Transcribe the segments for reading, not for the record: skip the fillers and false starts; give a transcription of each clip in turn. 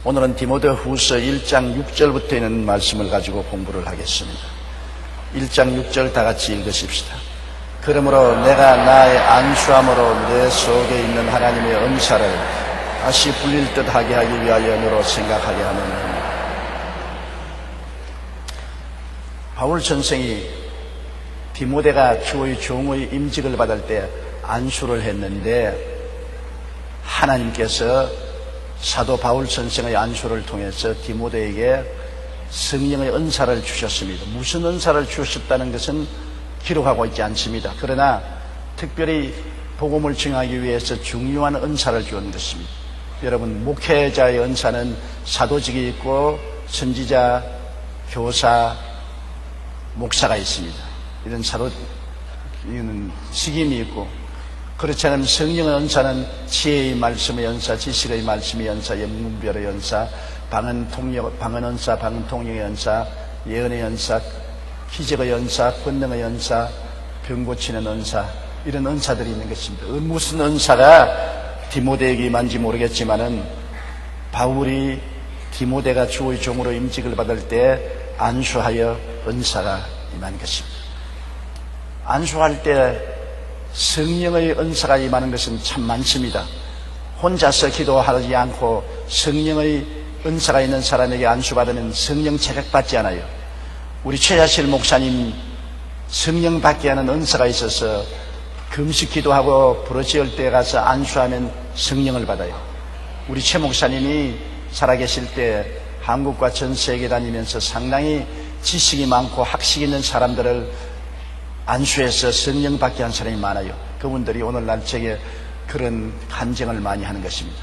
오늘은 디모데후서 1장 6절부터 있는 말씀을 가지고 공부를 하겠습니다. 1장 6절 다 같이 읽으십시다. 그러므로 내가 나의 안수함으로 내 속에 있는 하나님의 은사를 다시 불릴 듯하게 하기 위하여 너로 생각하게 하노니. 바울 선생이 디모데가 주의 종의 임직을 받을 때 안수를 했는데 하나님께서 사도 바울 선생의 안수를 통해서 디모데에게 성령의 은사를 주셨습니다. 무슨 은사를 주셨다는 것은 기록하고 있지 않습니다. 그러나 특별히 복음을 증하기 위해서 중요한 은사를 주는 것입니다. 여러분, 목회자의 은사는 사도직이 있고 선지자, 교사, 목사가 있습니다. 이런 이런 직임이 있고, 그렇지 않으면 성령의 은사는 지혜의 말씀의 연사, 지식의 말씀의 연사, 영문별의 연사, 방언 은사, 방언 통역의 연사, 예언의 연사, 기적의 연사, 권능의 연사, 병 고치는 은사, 이런 은사들이 있는 것입니다. 무슨 은사가 디모데에게 임한지 모르겠지만은 바울이 디모데가 주의 종으로 임직을 받을 때 안수하여 은사가 임한 것입니다. 안수할 때 성령의 은사가 임하는 것은 참 많습니다. 혼자서 기도하지 않고 성령의 은사가 있는 사람에게 안수받으면 성령 체력받지 않아요. 우리 최자실 목사님 성령 받게 하는 은사가 있어서 금식 기도하고 부르짖을 때 가서 안수하면 성령을 받아요. 우리 최 목사님이 살아계실 때 한국과 전 세계 다니면서 상당히 지식이 많고 학식 있는 사람들을 안수해서 성령 받게 한 사람이 많아요. 그분들이 오늘날 제게 그런 간증을 많이 하는 것입니다.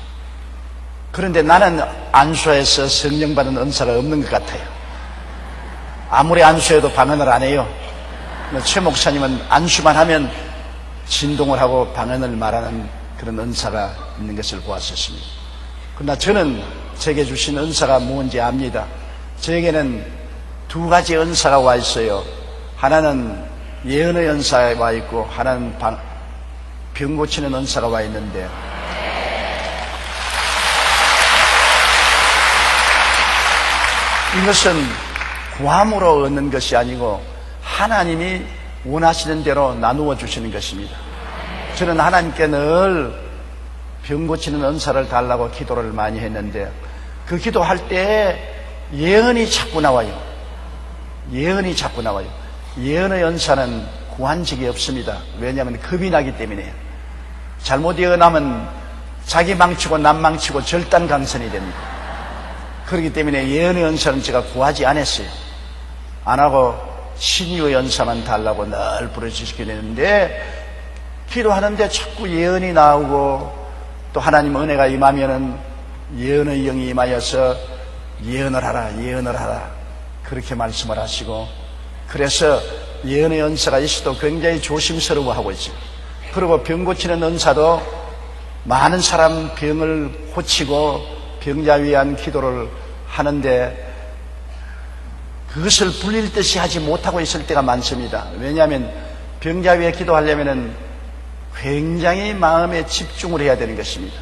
그런데 나는 안수해서 성령 받은 은사가 없는 것 같아요. 아무리 안수해도 방언을 안 해요. 최 목사님은 안수만 하면 진동을 하고 방언을 말하는 그런 은사가 있는 것을 보았었습니다. 그러나 저는 제게 주신 은사가 뭔지 압니다. 저에게는 두 가지 은사가 와 있어요. 하나는 예언의 은사가 와 있고 하나는 병 고치는 은사가 와 있는데, 이것은 구함으로 얻는 것이 아니고 하나님이 원하시는 대로 나누어 주시는 것입니다. 저는 하나님께 늘 병 고치는 은사를 달라고 기도를 많이 했는데 그 기도할 때 예언이 자꾸 나와요. 예언이 자꾸 나와요. 예언의 은사는 구한 적이 없습니다. 왜냐하면 겁이 나기 때문에요. 잘못 예언하면 자기 망치고 남 망치고 절단강선이 됩니다. 그렇기 때문에 예언의 은사는 제가 구하지 않았어요. 안 하고 신유의 은사만 달라고 늘 부르짖게 되는데, 기도하는데 자꾸 예언이 나오고 또 하나님 은혜가 임하면은 예언의 영이 임하여서 예언을 하라 그렇게 말씀을 하시고, 그래서 예언의 은사가 있어도 굉장히 조심스러워하고 있어요. 그리고 병 고치는 은사도 많은 사람 병을 고치고 병자 위한 기도를 하는데 그것을 불릴 듯이 하지 못하고 있을 때가 많습니다. 왜냐하면 병자 위에 기도하려면 굉장히 마음에 집중을 해야 되는 것입니다.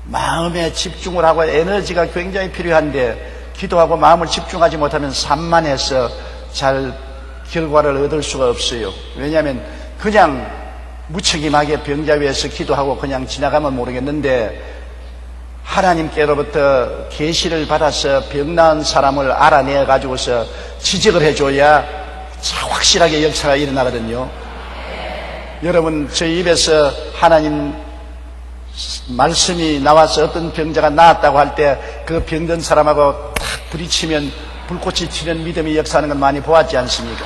마음에 집중을 하고 에너지가 굉장히 필요한데 기도하고 마음을 집중하지 못하면 산만해서 잘 결과를 얻을 수가 없어요. 왜냐하면 그냥 무책임하게 병자 위에서 기도하고 그냥 지나가면 모르겠는데 하나님께로부터 계시를 받아서 병 나은 사람을 알아내 가지고서 지적을 해줘야 확실하게 역사가 일어나거든요. 여러분, 저희 입에서 하나님 말씀이 나와서 어떤 병자가 나았다고 할 때 그 병든 사람하고 탁 부딪히면 불꽃이 튀는 믿음이 역사하는 건 많이 보았지 않습니까?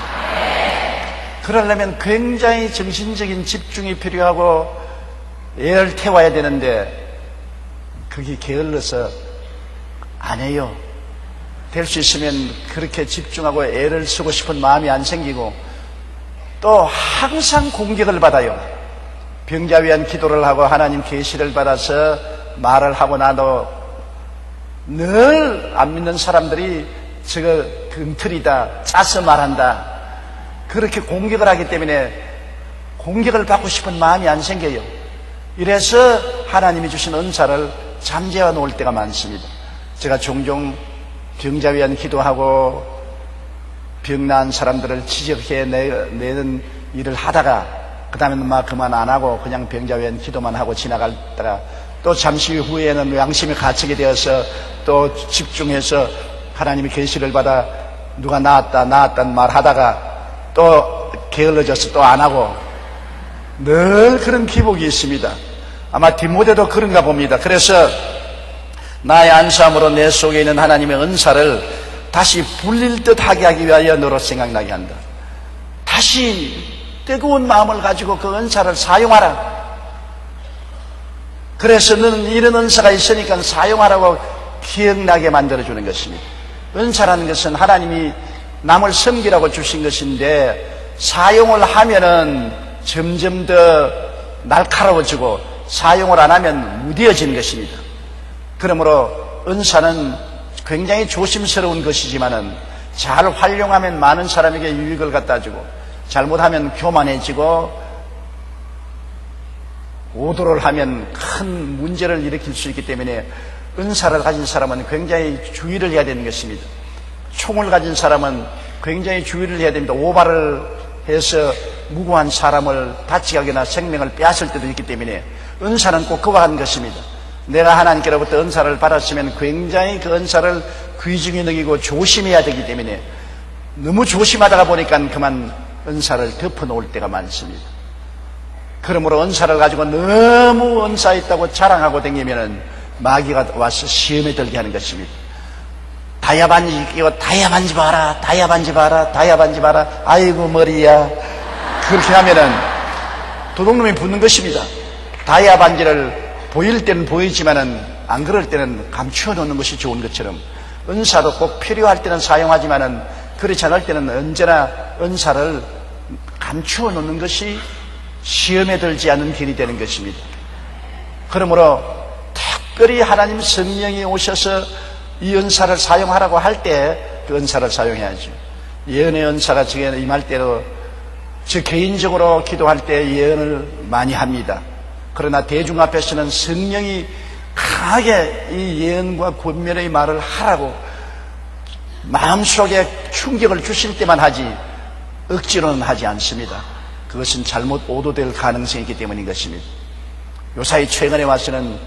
그러려면 굉장히 정신적인 집중이 필요하고 애를 태워야 되는데 그게 게을러서 안 해요. 될 수 있으면 그렇게 집중하고 애를 쓰고 싶은 마음이 안 생기고 또 항상 공격을 받아요. 병자 위한 기도를 하고 하나님 계시를 받아서 말을 하고 나도 늘 안 믿는 사람들이 저거 금틀이다, 짜서 말한다, 그렇게 공격을 하기 때문에 공격을 받고 싶은 마음이 안 생겨요. 이래서 하나님이 주신 은사를 잠재워 놓을 때가 많습니다. 제가 종종 병자 위한 기도하고 병난 사람들을 지적해내는 일을 하다가 그 다음에는 막 그만 안 하고 그냥 병자 위한 기도만 하고 지나갔다가 또 잠시 후에는 양심이 갇히게 되어서 또 집중해서 하나님의 계시를 받아 누가 나았다는 말 하다가 또 게을러져서 또 안 하고 늘 그런 기복이 있습니다. 아마 디모데도 그런가 봅니다. 그래서 나의 안수함으로 내 속에 있는 하나님의 은사를 다시 불릴 듯 하게 위하여 너로 생각나게 한다. 다시 뜨거운 마음을 가지고 그 은사를 사용하라. 그래서 너는 이런 은사가 있으니까 사용하라고 기억나게 만들어주는 것입니다. 은사라는 것은 하나님이 남을 섬기라고 주신 것인데 사용을 하면은 점점 더 날카로워지고 사용을 안 하면 무뎌지는 것입니다. 그러므로 은사는 굉장히 조심스러운 것이지만은 잘 활용하면 많은 사람에게 유익을 갖다 주고 잘못하면 교만해지고 오도를 하면 큰 문제를 일으킬 수 있기 때문에 은사를 가진 사람은 굉장히 주의를 해야 되는 것입니다. 총을 가진 사람은 굉장히 주의를 해야 됩니다. 오발을 해서 무고한 사람을 다치게 하거나 생명을 빼앗을 때도 있기 때문에 은사는 꼭 그와 같은 것입니다. 내가 하나님께로부터 은사를 받았으면 굉장히 그 은사를 귀중히 여기고 조심해야 되기 때문에 너무 조심하다가 보니까 그만 은사를 덮어놓을 때가 많습니다. 그러므로 은사를 가지고 너무 은사 있다고 자랑하고 다니면은 마귀가 와서 시험에 들게 하는 것입니다. 다이아반지 끼고 다이아반지 봐라, 다이아반지 봐라, 다이아반지 봐라. 아이고 머리야. 그렇게 하면은 도둑놈이 붙는 것입니다. 다이아반지를 보일 때는 보이지만은 안 그럴 때는 감추어 놓는 것이 좋은 것처럼 은사도 꼭 필요할 때는 사용하지만은 그렇지 않을 때는 언제나 은사를 감추어 놓는 것이 시험에 들지 않는 길이 되는 것입니다. 그러므로 특별히 하나님 성령이 오셔서 이 은사를 사용하라고 할 때 그 은사를 사용해야죠. 예언의 은사가 제게 임할 때로 저 개인적으로 기도할 때 예언을 많이 합니다. 그러나 대중 앞에서는 성령이 강하게 이 예언과 권면의 말을 하라고 마음속에 충격을 주실 때만 하지 억지로는 하지 않습니다. 그것은 잘못 오도될 가능성이 있기 때문인 것입니다. 요사이 최근에 와서는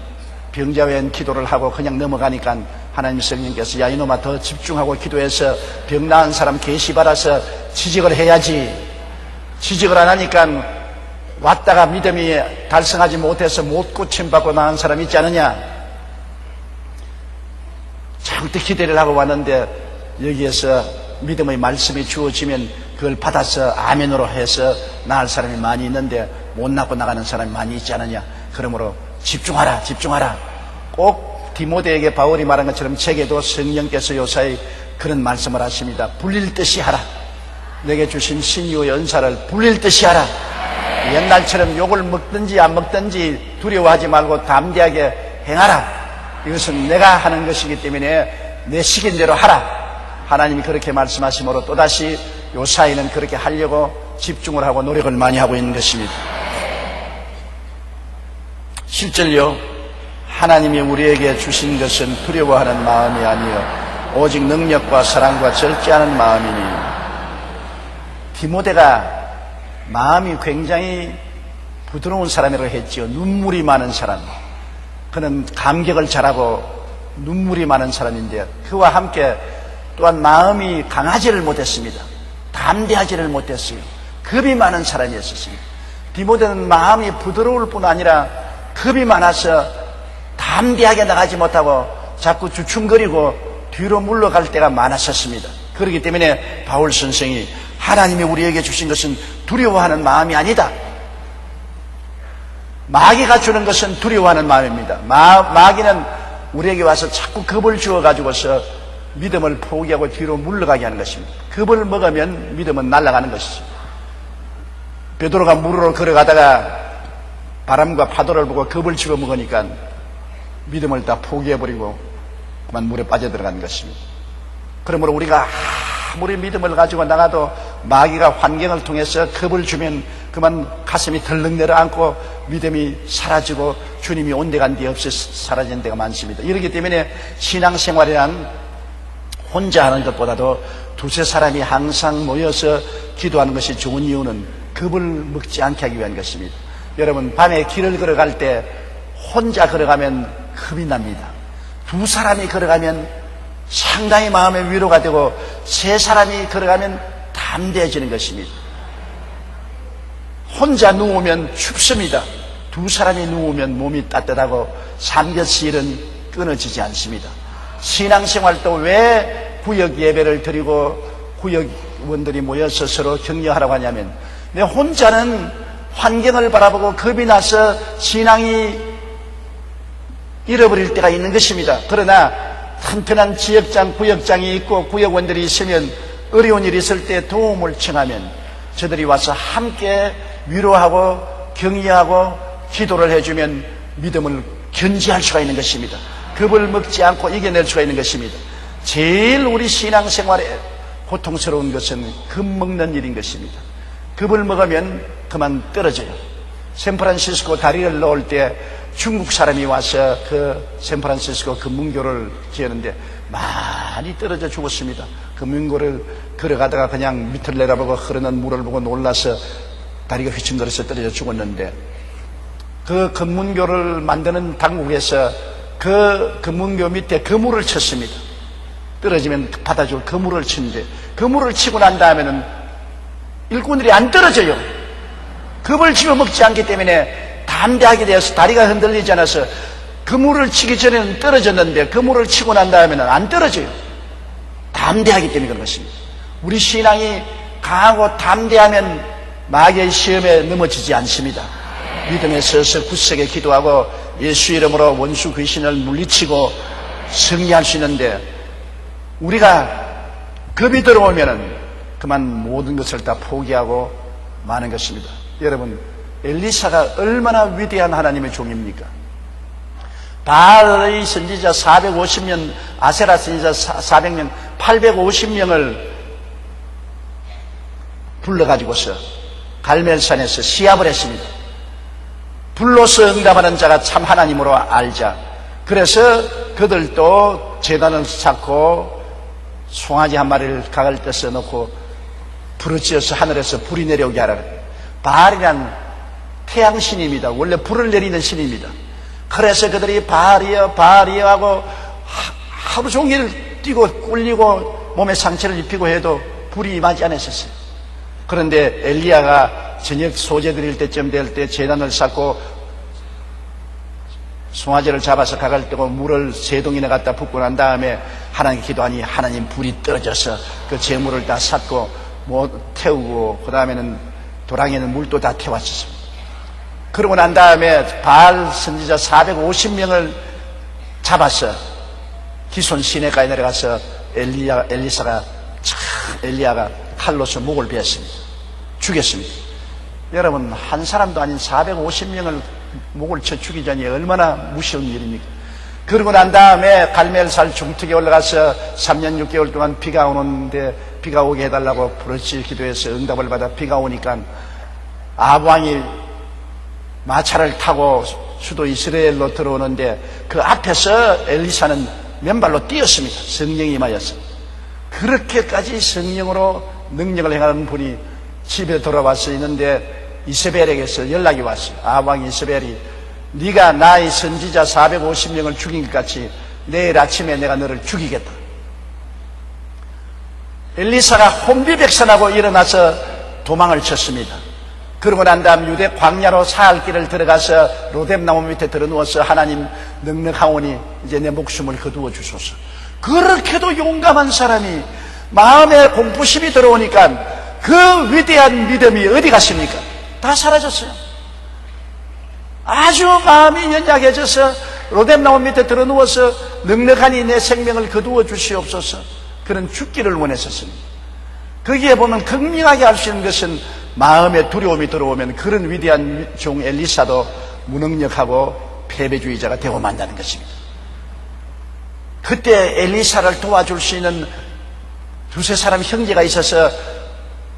병자 외엔 기도를 하고 그냥 넘어가니까 하나님 성령께서 야 이놈아 더 집중하고 기도해서 병 나은 사람 계시 받아서 취직을 해야지. 취직을 안 하니까 왔다가 믿음이 달성하지 못해서 못 고침받고 나은 사람 있지 않느냐. 잔뜩 기대를 하고 왔는데 여기에서 믿음의 말씀이 주어지면 그걸 받아서 아멘으로 해서 나을 사람이 많이 있는데 못 낳고 나가는 사람이 많이 있지 않느냐. 그러므로 집중하라, 집중하라. 꼭 디모데에게 바울이 말한 것처럼 제게도 성령께서 요사이 그런 말씀을 하십니다. 불릴 듯이 하라. 내게 주신 신유의 은사를 불릴 듯이 하라. 옛날처럼 욕을 먹든지 안 먹든지 두려워하지 말고 담대하게 행하라. 이것은 내가 하는 것이기 때문에 내 시간대로 하라. 하나님이 그렇게 말씀하시므로 또다시 요사이는 그렇게 하려고 집중을 하고 노력을 많이 하고 있는 것입니다. 실제로 하나님이 우리에게 주신 것은 두려워하는 마음이 아니요 오직 능력과 사랑과 절제하는 마음이니 디모데가 마음이 굉장히 부드러운 사람이라고 했지요. 눈물이 많은 사람. 그는 감격을 잘하고 눈물이 많은 사람인데 그와 함께 또한 마음이 강하지를 못했습니다. 담대하지를 못했어요. 겁이 많은 사람이었습니다. 디모데는 마음이 부드러울 뿐 아니라 겁이 많아서 담대하게 나가지 못하고 자꾸 주춤거리고 뒤로 물러갈 때가 많았었습니다. 그렇기 때문에 바울 선생이 하나님이 우리에게 주신 것은 두려워하는 마음이 아니다. 마귀가 주는 것은 두려워하는 마음입니다. 마귀는 우리에게 와서 자꾸 겁을 주어가지고서 믿음을 포기하고 뒤로 물러가게 하는 것입니다. 겁을 먹으면 믿음은 날아가는 것이죠. 베드로가 물으로 걸어가다가 바람과 파도를 보고 겁을 집어먹으니까 믿음을 다 포기해버리고 그만 물에 빠져들어가는 것입니다. 그러므로 우리가 아무리 믿음을 가지고 나가도 마귀가 환경을 통해서 겁을 주면 그만 가슴이 덜렁 내려앉고 믿음이 사라지고 주님이 온데간데 없이 사라진 데가 많습니다. 이렇기 때문에 신앙생활이란 혼자 하는 것보다도 두세 사람이 항상 모여서 기도하는 것이 좋은 이유는 겁을 먹지 않게 하기 위한 것입니다. 여러분, 밤에 길을 걸어갈 때 혼자 걸어가면 겁이 납니다. 두 사람이 걸어가면 상당히 마음의 위로가 되고 세 사람이 걸어가면 담대해지는 것입니다. 혼자 누우면 춥습니다. 두 사람이 누우면 몸이 따뜻하고 삼겹살은 끊어지지 않습니다. 신앙생활도 왜 구역 예배를 드리고 구역원들이 모여서 서로 격려하라고 하냐면, 내 혼자는 환경을 바라보고 겁이 나서 신앙이 잃어버릴 때가 있는 것입니다. 그러나 튼튼한 지역장, 구역장이 있고 구역원들이 있으면 어려운 일이 있을 때 도움을 청하면 저들이 와서 함께 위로하고 격려하고 기도를 해주면 믿음을 견지할 수가 있는 것입니다. 겁을 먹지 않고 이겨낼 수가 있는 것입니다. 제일 우리 신앙생활에 고통스러운 것은 겁 먹는 일인 것입니다. 겁을 먹으면 그만 떨어져요. 샌프란시스코 다리를 놓을 때 중국 사람이 와서 그 샌프란시스코 금문교를 지었는데 많이 떨어져 죽었습니다. 금문교를 걸어가다가 그냥 밑을 내려보고 흐르는 물을 보고 놀라서 다리가 휘청거려서 떨어져 죽었는데, 그 금문교를 만드는 당국에서 그 금문교 밑에 그물을 쳤습니다. 떨어지면 받아줄 그물을 치는데, 그물을 치고 난 다음에는 일꾼들이 안 떨어져요. 겁을 집어먹지 않기 때문에 담대하게 되어서 다리가 흔들리지 않아서 그물을 치기 전에는 떨어졌는데 그물을 치고 난 다음에는 안 떨어져요. 담대하기 때문에 그런 것입니다. 우리 신앙이 강하고 담대하면 마귀의 시험에 넘어지지 않습니다. 믿음에 서서 굳세게 기도하고 예수 이름으로 원수 귀신을 물리치고 승리할 수 있는데, 우리가 겁이 들어오면은 그만 모든 것을 다 포기하고 마는 것입니다. 여러분, 엘리사가 얼마나 위대한 하나님의 종입니까? 바알의 선지자 450명, 아세라 선지자 400명, 850명을 불러가지고서 갈멜산에서 시합을 했습니다. 불로서 응답하는 자가 참 하나님으로 알자. 그래서 그들도 제단을 쌓고 송아지 한 마리를 각을 떼서 넣고 부르짖어서 하늘에서 불이 내려오게 하라. 바알이란 태양신입니다. 원래 불을 내리는 신입니다. 그래서 그들이 바알이여 바알이여 하고 하루 종일 뛰고 꿀리고 몸에 상처를 입히고 해도 불이 임하지 않았었어요. 그런데 엘리야가 저녁 소재 드릴 때쯤 될 때 제단을 쌓고 송아지를 잡아서 각을 떼고 물을 3동이나 갖다 붓고 난 다음에 하나님께 기도하니 하나님 불이 떨어져서 그 재물을 다 샀고 태우고, 그 다음에는 도랑에는 물도 다 태웠었습니다. 그러고 난 다음에 바알 선지자 450명을 잡아서 기손 시내가에 내려가서 엘리야가 칼로서 목을 베었습니다. 죽였습니다. 여러분, 한 사람도 아닌 450명을 목을 쳐 죽이자니 얼마나 무서운 일입니까? 그러고 난 다음에 갈멜산 중턱에 올라가서 3년 6개월 동안 비가 오는데 비가 오게 해달라고 부르짖어 기도해서 응답을 받아 비가 오니까 아합왕이 마차를 타고 수도 이스라엘로 들어오는데 그 앞에서 엘리사는 맨발로 뛰었습니다. 성령이 임하였어. 그렇게까지 성령으로 능력을 행하는 분이 집에 돌아와서 있는데 이세벨에게서 연락이 왔어요. 아합왕 이세벨이 네가 나의 선지자 450명을 죽인 것 같이 내일 아침에 내가 너를 죽이겠다. 엘리사가 혼비백산하고 일어나서 도망을 쳤습니다. 그러고 난 다음 유대 광야로 사흘 길을 들어가서 로뎀나무 밑에 들어누워서 하나님 능력하오니 이제 내 목숨을 거두어 주소서. 그렇게도 용감한 사람이 마음에 공포심이 들어오니까 그 위대한 믿음이 어디 갔습니까? 다 사라졌어요. 아주 마음이 연약해져서 로뎀나무 밑에 들어누워서 넉넉하니 내 생명을 거두어 주시옵소서. 그런 죽기를 원했었습니다. 거기에 보면 극명하게 알 수 있는 것은 마음에 두려움이 들어오면 그런 위대한 종 엘리사도 무능력하고 패배주의자가 되고 만다는 것입니다. 그때 엘리사를 도와줄 수 있는 두세 사람 형제가 있어서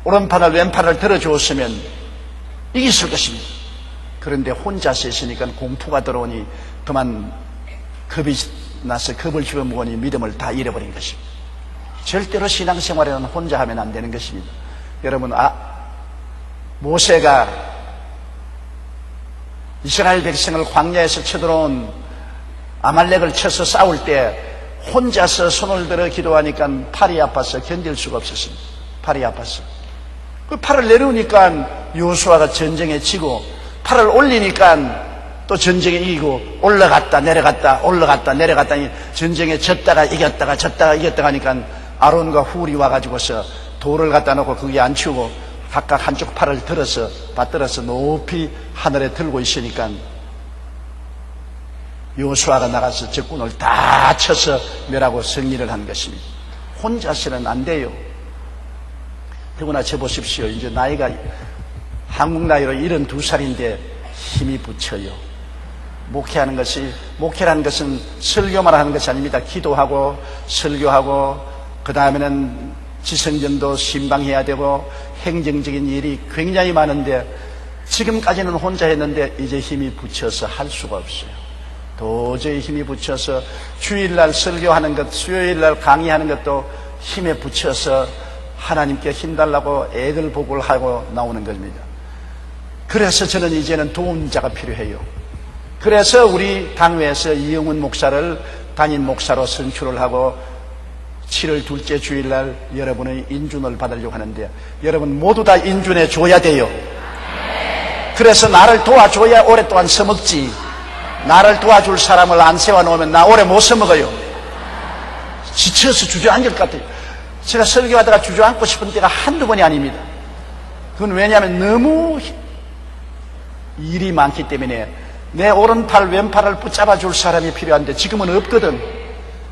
오른팔을 왼팔을 들어주었으면 이겼을 것입니다. 그런데 혼자서 있으니까 공포가 들어오니 그만 겁이 나서 겁을 집어먹으니 믿음을 다 잃어버린 것입니다. 절대로 신앙생활에는 혼자 하면 안 되는 것입니다. 여러분, 모세가 이스라엘 백성을 광야에서 쳐들어온 아말렉을 쳐서 싸울 때 혼자서 손을 들어 기도하니까 팔이 아파서 견딜 수가 없었습니다. 팔이 아팠어. 그 팔을 내려오니까 여호수아가 전쟁에 지고, 팔을 올리니까 또 전쟁에 이기고, 올라갔다 내려갔다 올라갔다 내려갔다니 전쟁에 졌다가 이겼다가 졌다가 이겼다가 하니까 아론과 훌이 와가지고서 돌을 갖다 놓고 거기에 앉히고 각각 한쪽 팔을 들어서 받들어서 높이 하늘에 들고 있으니까 여호수아가 나가서 적군을 다 쳐서 멸하고 승리를 한 것입니다. 혼자서는 안 돼요. 더구나 쳐보십시오. 이제 나이가 한국 나이로 72살인데 힘이 붙여요. 목회라는 것은 설교만 하는 것이 아닙니다. 기도하고 설교하고 그 다음에는 지성전도 신방해야 되고 행정적인 일이 굉장히 많은데 지금까지는 혼자 했는데 이제 힘이 붙여서 할 수가 없어요. 도저히 힘이 붙여서 주일날 설교하는 것, 수요일날 강의하는 것도 힘에 붙여서 하나님께 힘달라고 애걸복을 하고 나오는 겁니다. 그래서 저는 이제는 도움자가 필요해요. 그래서 우리 당회에서 이영훈 목사를 담임 목사로 선출을 하고 7월 둘째 주일날 여러분의 인준을 받으려고 하는데 여러분 모두 다 인준해 줘야 돼요. 그래서 나를 도와줘야 오랫동안 써먹지. 나를 도와줄 사람을 안 세워놓으면 나 오래 못 써먹어요. 지쳐서 주저앉을 것 같아요. 제가 설교하다가 주저앉고 싶은 때가 한두 번이 아닙니다. 그건 왜냐하면 너무 일이 많기 때문에 내 오른팔 왼팔을 붙잡아 줄 사람이 필요한데 지금은 없거든.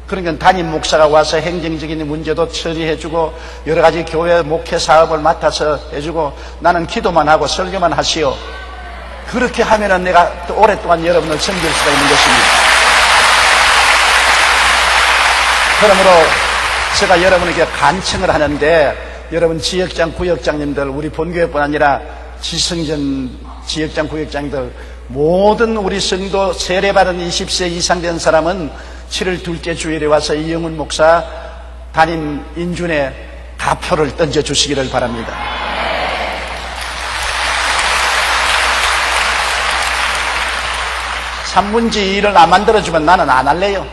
그러니까 담임 목사가 와서 행정적인 문제도 처리해주고 여러 가지 교회 목회 사업을 맡아서 해주고 나는 기도만 하고 설교만 하시오. 그렇게 하면은 내가 또 오랫동안 여러분을 섬길 수가 있는 것입니다. 그러므로 제가 여러분에게 간청을 하는데 여러분 지역장, 구역장님들 우리 본교회뿐 아니라 지성전 지역장, 구역장들 모든 우리 성도 세례받은 20세 이상 된 사람은 7월 둘째 주일에 와서 이영훈 목사 담임 인준에 가표를 던져주시기를 바랍니다. 산문지 일을 안 만들어주면 나는 안 할래요.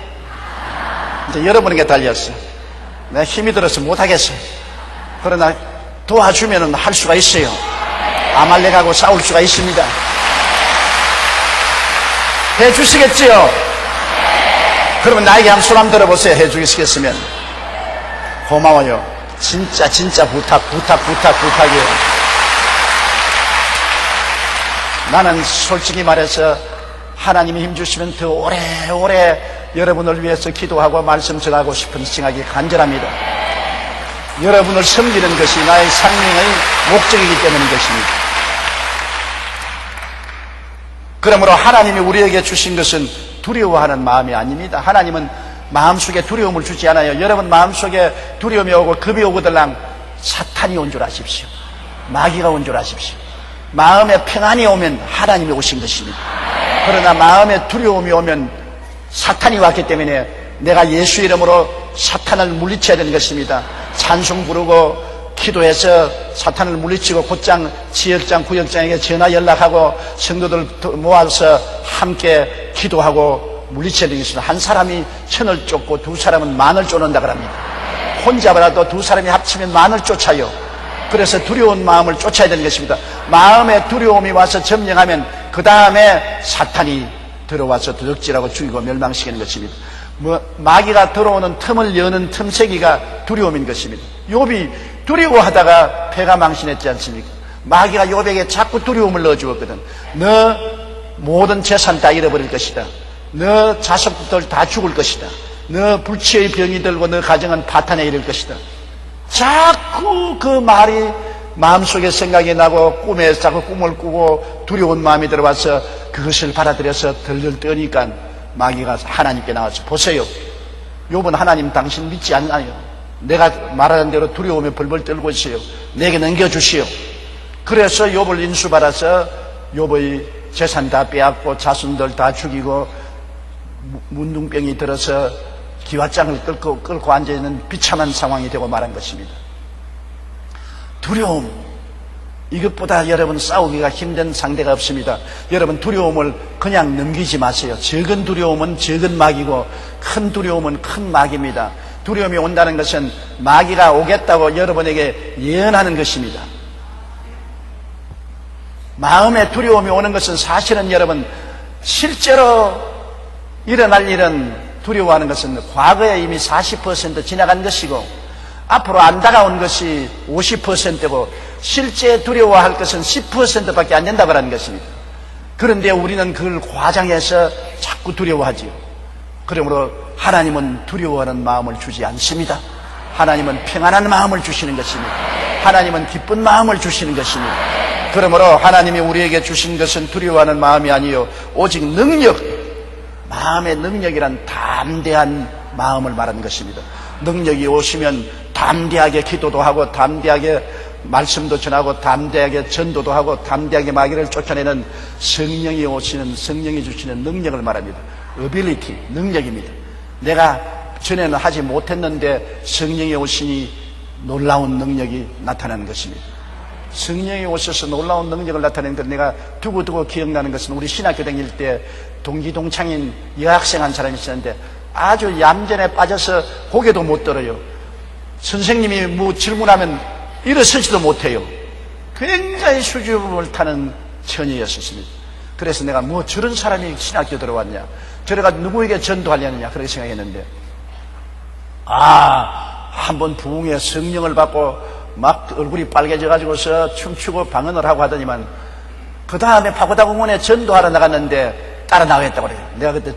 이제 여러분에게 달렸어. 내가 힘이 들어서 못하겠어. 그러나 도와주면 할 수가 있어요. 아말렉하고 싸울 수가 있습니다. 해주시겠지요? 그러면 나에게 한 손 한번 들어보세요. 해주시겠으면. 고마워요. 진짜 부탁이에요. 나는 솔직히 말해서 하나님이 힘주시면 더 오래오래 여러분을 위해서 기도하고 말씀 전하고 싶은 생각이 간절합니다. 여러분을 섬기는 것이 나의 생명의 목적이기 때문인 것입니다. 그러므로 하나님이 우리에게 주신 것은 두려워하는 마음이 아닙니다. 하나님은 마음속에 두려움을 주지 않아요. 여러분 마음속에 두려움이 오고 겁이 오거들랑 사탄이 온 줄 아십시오. 마귀가 온 줄 아십시오. 마음에 평안이 오면 하나님이 오신 것입니다. 그러나 마음에 두려움이 오면 사탄이 왔기 때문에 내가 예수 이름으로 사탄을 물리쳐야 되는 것입니다. 찬송 부르고 기도해서 사탄을 물리치고 곧장 지역장 구역장에게 전화 연락하고 성도들 모아서 함께 기도하고 물리쳐야 되는 것입니다. 한 사람이 천을 쫓고 두 사람은 만을 쫓는다 그럽니다. 혼자라도 두 사람이 합치면 만을 쫓아요. 그래서 두려운 마음을 쫓아야 되는 것입니다. 마음에 두려움이 와서 점령하면 그 다음에 사탄이 들어와서 도적질하고 죽이고 멸망시키는 것입니다. 마귀가 들어오는 틈을 여는 틈새기가 두려움인 것입니다. 욥이 두려워하다가 패가 망신했지 않습니까? 마귀가 욥에게 자꾸 두려움을 넣어주었거든. 너 모든 재산 다 잃어버릴 것이다. 너 자식들 다 죽을 것이다. 너 불치의 병이 들고 너 가정은 파탄에 이를 것이다. 자꾸 그 말이 마음속에 생각이 나고 꿈에 자꾸 꿈을 꾸고 두려운 마음이 들어와서 그것을 받아들여서 덜덜 떠니까 마귀가 하나님께 나와서 보세요. 욥은 하나님 당신 믿지 않나요? 내가 말하는 대로 두려움에 벌벌 떨고 있어요. 내게 넘겨주시오. 그래서 욥을 인수받아서 욥의 재산 다 빼앗고 자손들 다 죽이고 문둥병이 들어서 기와장을 끌고 앉아있는 비참한 상황이 되고 말한 것입니다. 두려움, 이것보다 여러분 싸우기가 힘든 상대가 없습니다. 여러분 두려움을 그냥 넘기지 마세요. 적은 두려움은 적은 마귀고 큰 두려움은 큰 마귀입니다. 두려움이 온다는 것은 마귀가 오겠다고 여러분에게 예언하는 것입니다. 마음에 두려움이 오는 것은 사실은 여러분 실제로 일어날 일은 두려워하는 것은 과거에 이미 40% 지나간 것이고 앞으로 안 다가온 것이 50%고 실제 두려워할 것은 10%밖에 안 된다고 하는 것입니다. 그런데 우리는 그걸 과장해서 자꾸 두려워하지요. 그러므로 하나님은 두려워하는 마음을 주지 않습니다. 하나님은 평안한 마음을 주시는 것입니다. 하나님은 기쁜 마음을 주시는 것입니다. 그러므로 하나님이 우리에게 주신 것은 두려워하는 마음이 아니요 오직 능력, 마음의 능력이란 담대한 마음을 말하는 것입니다. 능력이 오시면 담대하게 기도도 하고 담대하게 말씀도 전하고 담대하게 전도도 하고 담대하게 마귀를 쫓아내는 성령이 오시는, 성령이 주시는 능력을 말합니다. ability, 능력입니다. 내가 전에는 하지 못했는데 성령이 오시니 놀라운 능력이 나타나는 것입니다. 성령이 오셔서 놀라운 능력을 나타내는 것, 내가 두고두고 기억나는 것은 우리 신학교 다닐 때 동기동창인 여학생 한 사람이 있었는데 아주 얌전에 빠져서 고개도 못 들어요. 선생님이 뭐 질문하면 일어서지도 못해요. 굉장히 수줍음을 타는 처녀였습니다. 그래서 내가 뭐 저런 사람이 신학교 들어왔냐, 저래가 누구에게 전도하려느냐 그렇게 생각했는데, 한번 부흥의 성령을 받고 막 얼굴이 빨개져가지고서 춤추고 방언을 하고 하더니만 그 다음에 파고다공원에 전도하러 나갔는데 따라 나오겠다고 그래요. 내가 그때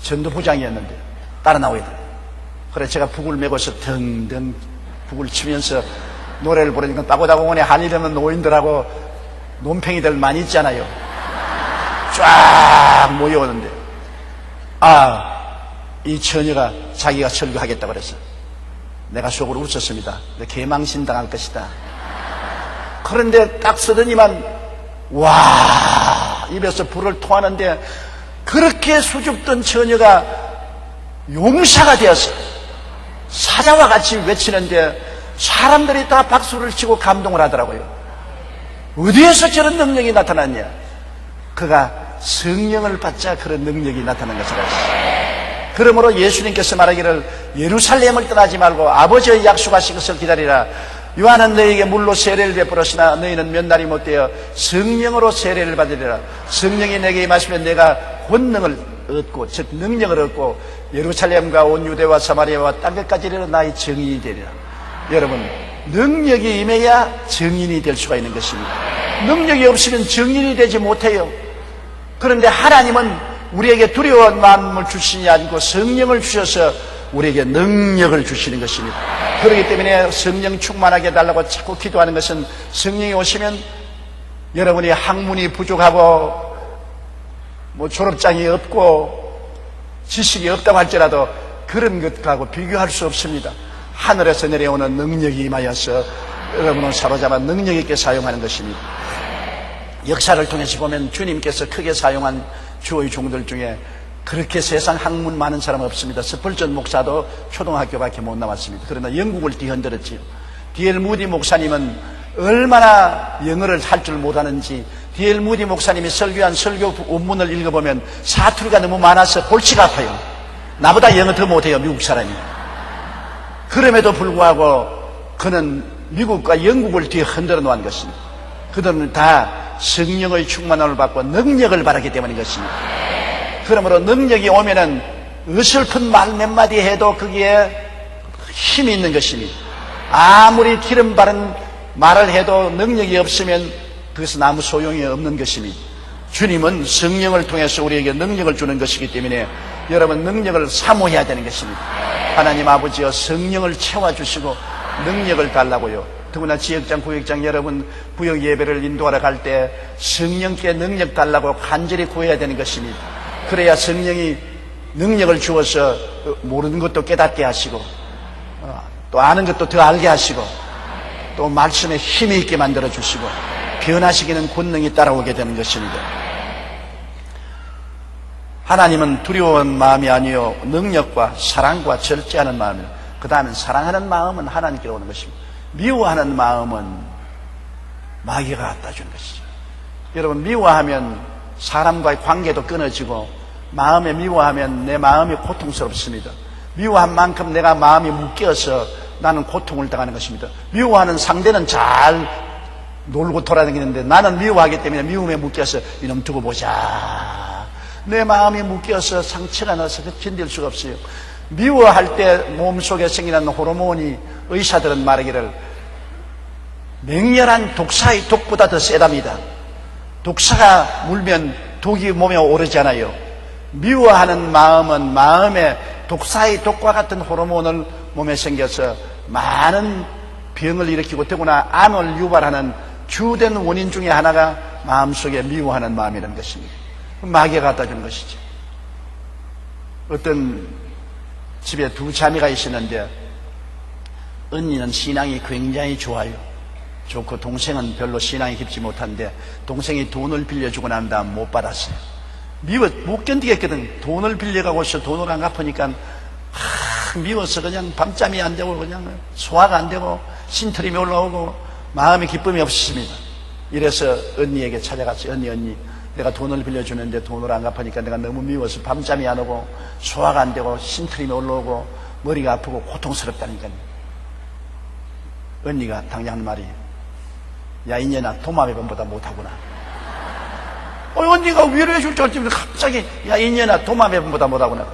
전도부장이었는데 따라 나오겠다. 그래 제가 북을 메고서 덩덩 북을 치면서 노래를 부르니까 파고다공원에 한일하는 노인들하고 논팽이들 많이 있잖아요. 쫙 모여오는데 이 처녀가 자기가 설교하겠다고 그랬어. 내가 속으로 웃었습니다. 개망신 당할 것이다. 그런데 딱 서더니만 와, 입에서 불을 토하는데 그렇게 수줍던 처녀가 용사가 되어서 사자와 같이 외치는데 사람들이 다 박수를 치고 감동을 하더라고요. 어디에서 저런 능력이 나타났냐? 그가 성령을 받자 그런 능력이 나타난 것이라. 그러므로 예수님께서 말하기를 예루살렘을 떠나지 말고 아버지의 약속하신 것을 기다리라. 요한은 너희에게 물로 세례를 베풀었으나 너희는 몇 날이 못되어 성령으로 세례를 받으리라. 성령이 내게 임하시면 내가 권능을 얻고 즉 능력을 얻고 예루살렘과 온 유대와 사마리아와 땅 끝까지 이르러 나의 증인이 되리라. 여러분, 능력이 임해야 증인이 될 수가 있는 것입니다. 능력이 없으면 증인이 되지 못해요. 그런데 하나님은 우리에게 두려운 마음을 주시지 않고 성령을 주셔서 우리에게 능력을 주시는 것입니다. 그렇기 때문에 성령 충만하게 해달라고 자꾸 기도하는 것은 성령이 오시면 여러분이 학문이 부족하고 뭐 졸업장이 없고 지식이 없다고 할지라도 그런 것하고 비교할 수 없습니다. 하늘에서 내려오는 능력이 임하여서 여러분을 사로잡아 능력 있게 사용하는 것입니다. 역사를 통해서 보면 주님께서 크게 사용한 주의 종들 중에 그렇게 세상 학문 많은 사람은 없습니다. 스펄전 목사도 초등학교밖에 못 나왔습니다. 그러나 영국을 뒤흔들었지요. D.L. 무디 목사님은 얼마나 영어를 할 줄 못하는지 D.L. 무디 목사님이 설교한 설교 원문을 읽어보면 사투리가 너무 많아서 골치가 아파요. 나보다 영어 더 못해요, 미국 사람이. 그럼에도 불구하고 그는 미국과 영국을 뒤흔들어 놓은 것입니다. 그들은 다 성령의 충만함을 받고 능력을 바라기 때문인 것입니다. 그러므로 능력이 오면은 어설픈 말 몇 마디 해도 거기에 힘이 있는 것입니다. 아무리 기름 바른 말을 해도 능력이 없으면 그것은 아무 소용이 없는 것입니다. 주님은 성령을 통해서 우리에게 능력을 주는 것이기 때문에 여러분 능력을 사모해야 되는 것입니다. 하나님 아버지여 성령을 채워주시고 능력을 달라고요. 더구나 지역장, 구역장 여러분 부역 예배를 인도하러 갈 때 성령께 능력 달라고 간절히 구해야 되는 것입니다. 그래야 성령이 능력을 주어서 모르는 것도 깨닫게 하시고 또 아는 것도 더 알게 하시고 또 말씀에 힘이 있게 만들어 주시고 변화시키는 권능이 따라오게 되는 것입니다. 하나님은 두려운 마음이 아니요 능력과 사랑과 절제하는 마음이에요. 그 다음에 사랑하는 마음은 하나님께로 오는 것입니다. 미워하는 마음은 마귀가 갖다 주는 것이죠. 여러분, 미워하면 사람과의 관계도 끊어지고, 마음에 미워하면 내 마음이 고통스럽습니다. 미워한 만큼 내가 마음이 묶여서 나는 고통을 당하는 것입니다. 미워하는 상대는 잘 놀고 돌아다니는데 나는 미워하기 때문에 미움에 묶여서 이놈 두고 보자. 내 마음이 묶여서 상처가 나서 견딜 수가 없어요. 미워할 때 몸속에 생기는 호르몬이, 의사들은 말하기를 맹렬한 독사의 독보다 더 세답니다. 독사가 물면 독이 몸에 오르잖아요. 미워하는 마음은 마음에 독사의 독과 같은 호르몬을 몸에 생겨서 많은 병을 일으키고 더구나 암을 유발하는 주된 원인 중에 하나가 마음속에 미워하는 마음이라는 것입니다. 마귀가 갖다 주는 것이죠. 어떤 집에 두 자매가 있었는데 언니는 신앙이 굉장히 좋아요. 좋고 동생은 별로 신앙이 깊지 못한데 동생이 돈을 빌려주고 난 다음 못 받았어요. 못 견디겠거든. 돈을 빌려가고서 돈을 안 갚으니까 미워서 그냥 밤잠이 안 되고 그냥 소화가 안 되고 신터림이 올라오고 마음의 기쁨이 없었습니다. 이래서 언니에게 찾아갔어요. 언니 내가 돈을 빌려주는데 돈을 안 갚으니까 내가 너무 미워서 밤잠이 안 오고 소화가 안 되고 신터림이 올라오고 머리가 아프고 고통스럽다니까요. 언니가 당장 하는 말이, 야 이년아 도마뱀보다 못하구나. 언니가 위로해 줄 줄 알았더니 갑자기 야 이년아 도마뱀보다 못하구나.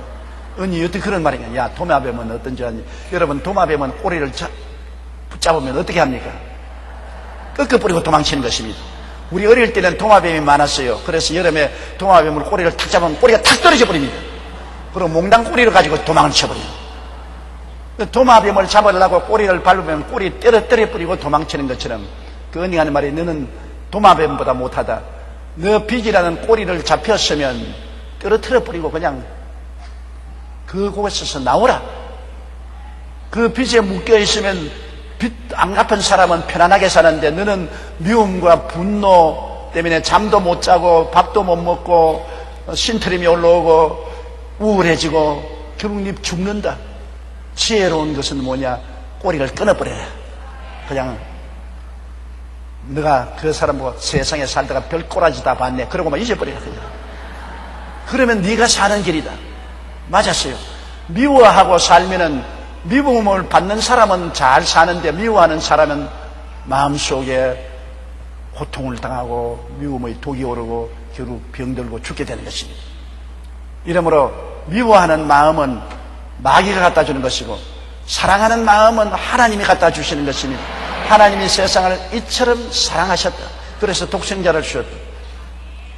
언니 어떻게 그런 말이냐. 야 도마뱀은 어떤 줄 아니? 여러분, 도마뱀은 꼬리를 붙잡으면 어떻게 합니까? 꺾어버리고 도망치는 것입니다. 우리 어릴 때는 도마뱀이 많았어요. 그래서 여름에 도마뱀을 꼬리를 탁 잡으면 꼬리가 탁 떨어져 버립니다. 그리고 몽당 꼬리를 가지고 도망을 쳐버려요. 도마뱀을 잡으려고 꼬리를 밟으면 꼬리 떨어뜨려버리고 도망치는 것처럼 그 언니가 하는 말이, 너는 도마뱀보다 못하다. 너 빚이라는 꼬리를 잡혔으면 떨어뜨려버리고 그냥 그곳에서 나오라. 그 빚에 묶여있으면 빚 안 갚은 사람은 편안하게 사는데 너는 미움과 분노 때문에 잠도 못 자고 밥도 못 먹고 신터림이 올라오고 우울해지고 결국 네 죽는다. 지혜로운 것은 뭐냐? 꼬리를 끊어버려라. 그냥 너가 그 사람 보고 세상에 살다가 별꼬라지 다 봤네. 그러고만 잊어버려라. 그러면 네가 사는 길이다. 맞았어요. 미워하고 살면은 미움을 받는 사람은 잘 사는데 미워하는 사람은 마음속에 고통을 당하고 미움의 독이 오르고 결국 병들고 죽게 되는 것입니다. 이러므로 미워하는 마음은 마귀가 갖다 주는 것이고 사랑하는 마음은 하나님이 갖다 주시는 것입니다. 하나님이 세상을 이처럼 사랑하셨다. 그래서 독생자를 주셨다.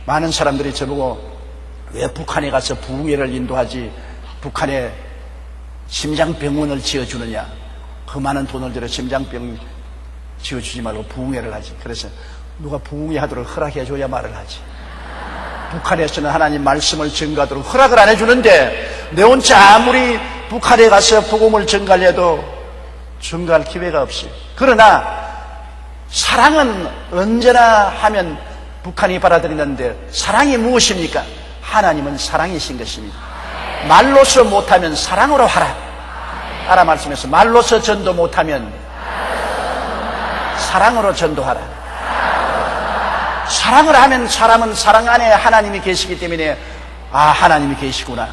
많은 사람들이 저보고 왜 북한에 가서 부흥회를 인도하지 북한에 심장병원을 지어주느냐. 그 많은 돈을 들여 심장병 지어주지 말고 부흥회를 하지. 그래서 누가 부흥회 하도록 허락해줘야 말을 하지. 북한에서는 하나님 말씀을 전가하도록 허락을 안 해주는데 내 혼자 아무리 북한에 가서 복음을 전가해도 전가할 기회가 없어요. 그러나 사랑은 언제나 하면 북한이 받아들이는데 사랑이 무엇입니까? 하나님은 사랑이신 것입니다. 말로서 못하면 사랑으로 하라. 따라 말씀해서 말로서 전도 못하면 사랑으로 전도하라. 사랑을 하면 사람은 사랑 안에 하나님이 계시기 때문에 하나님이 계시구나.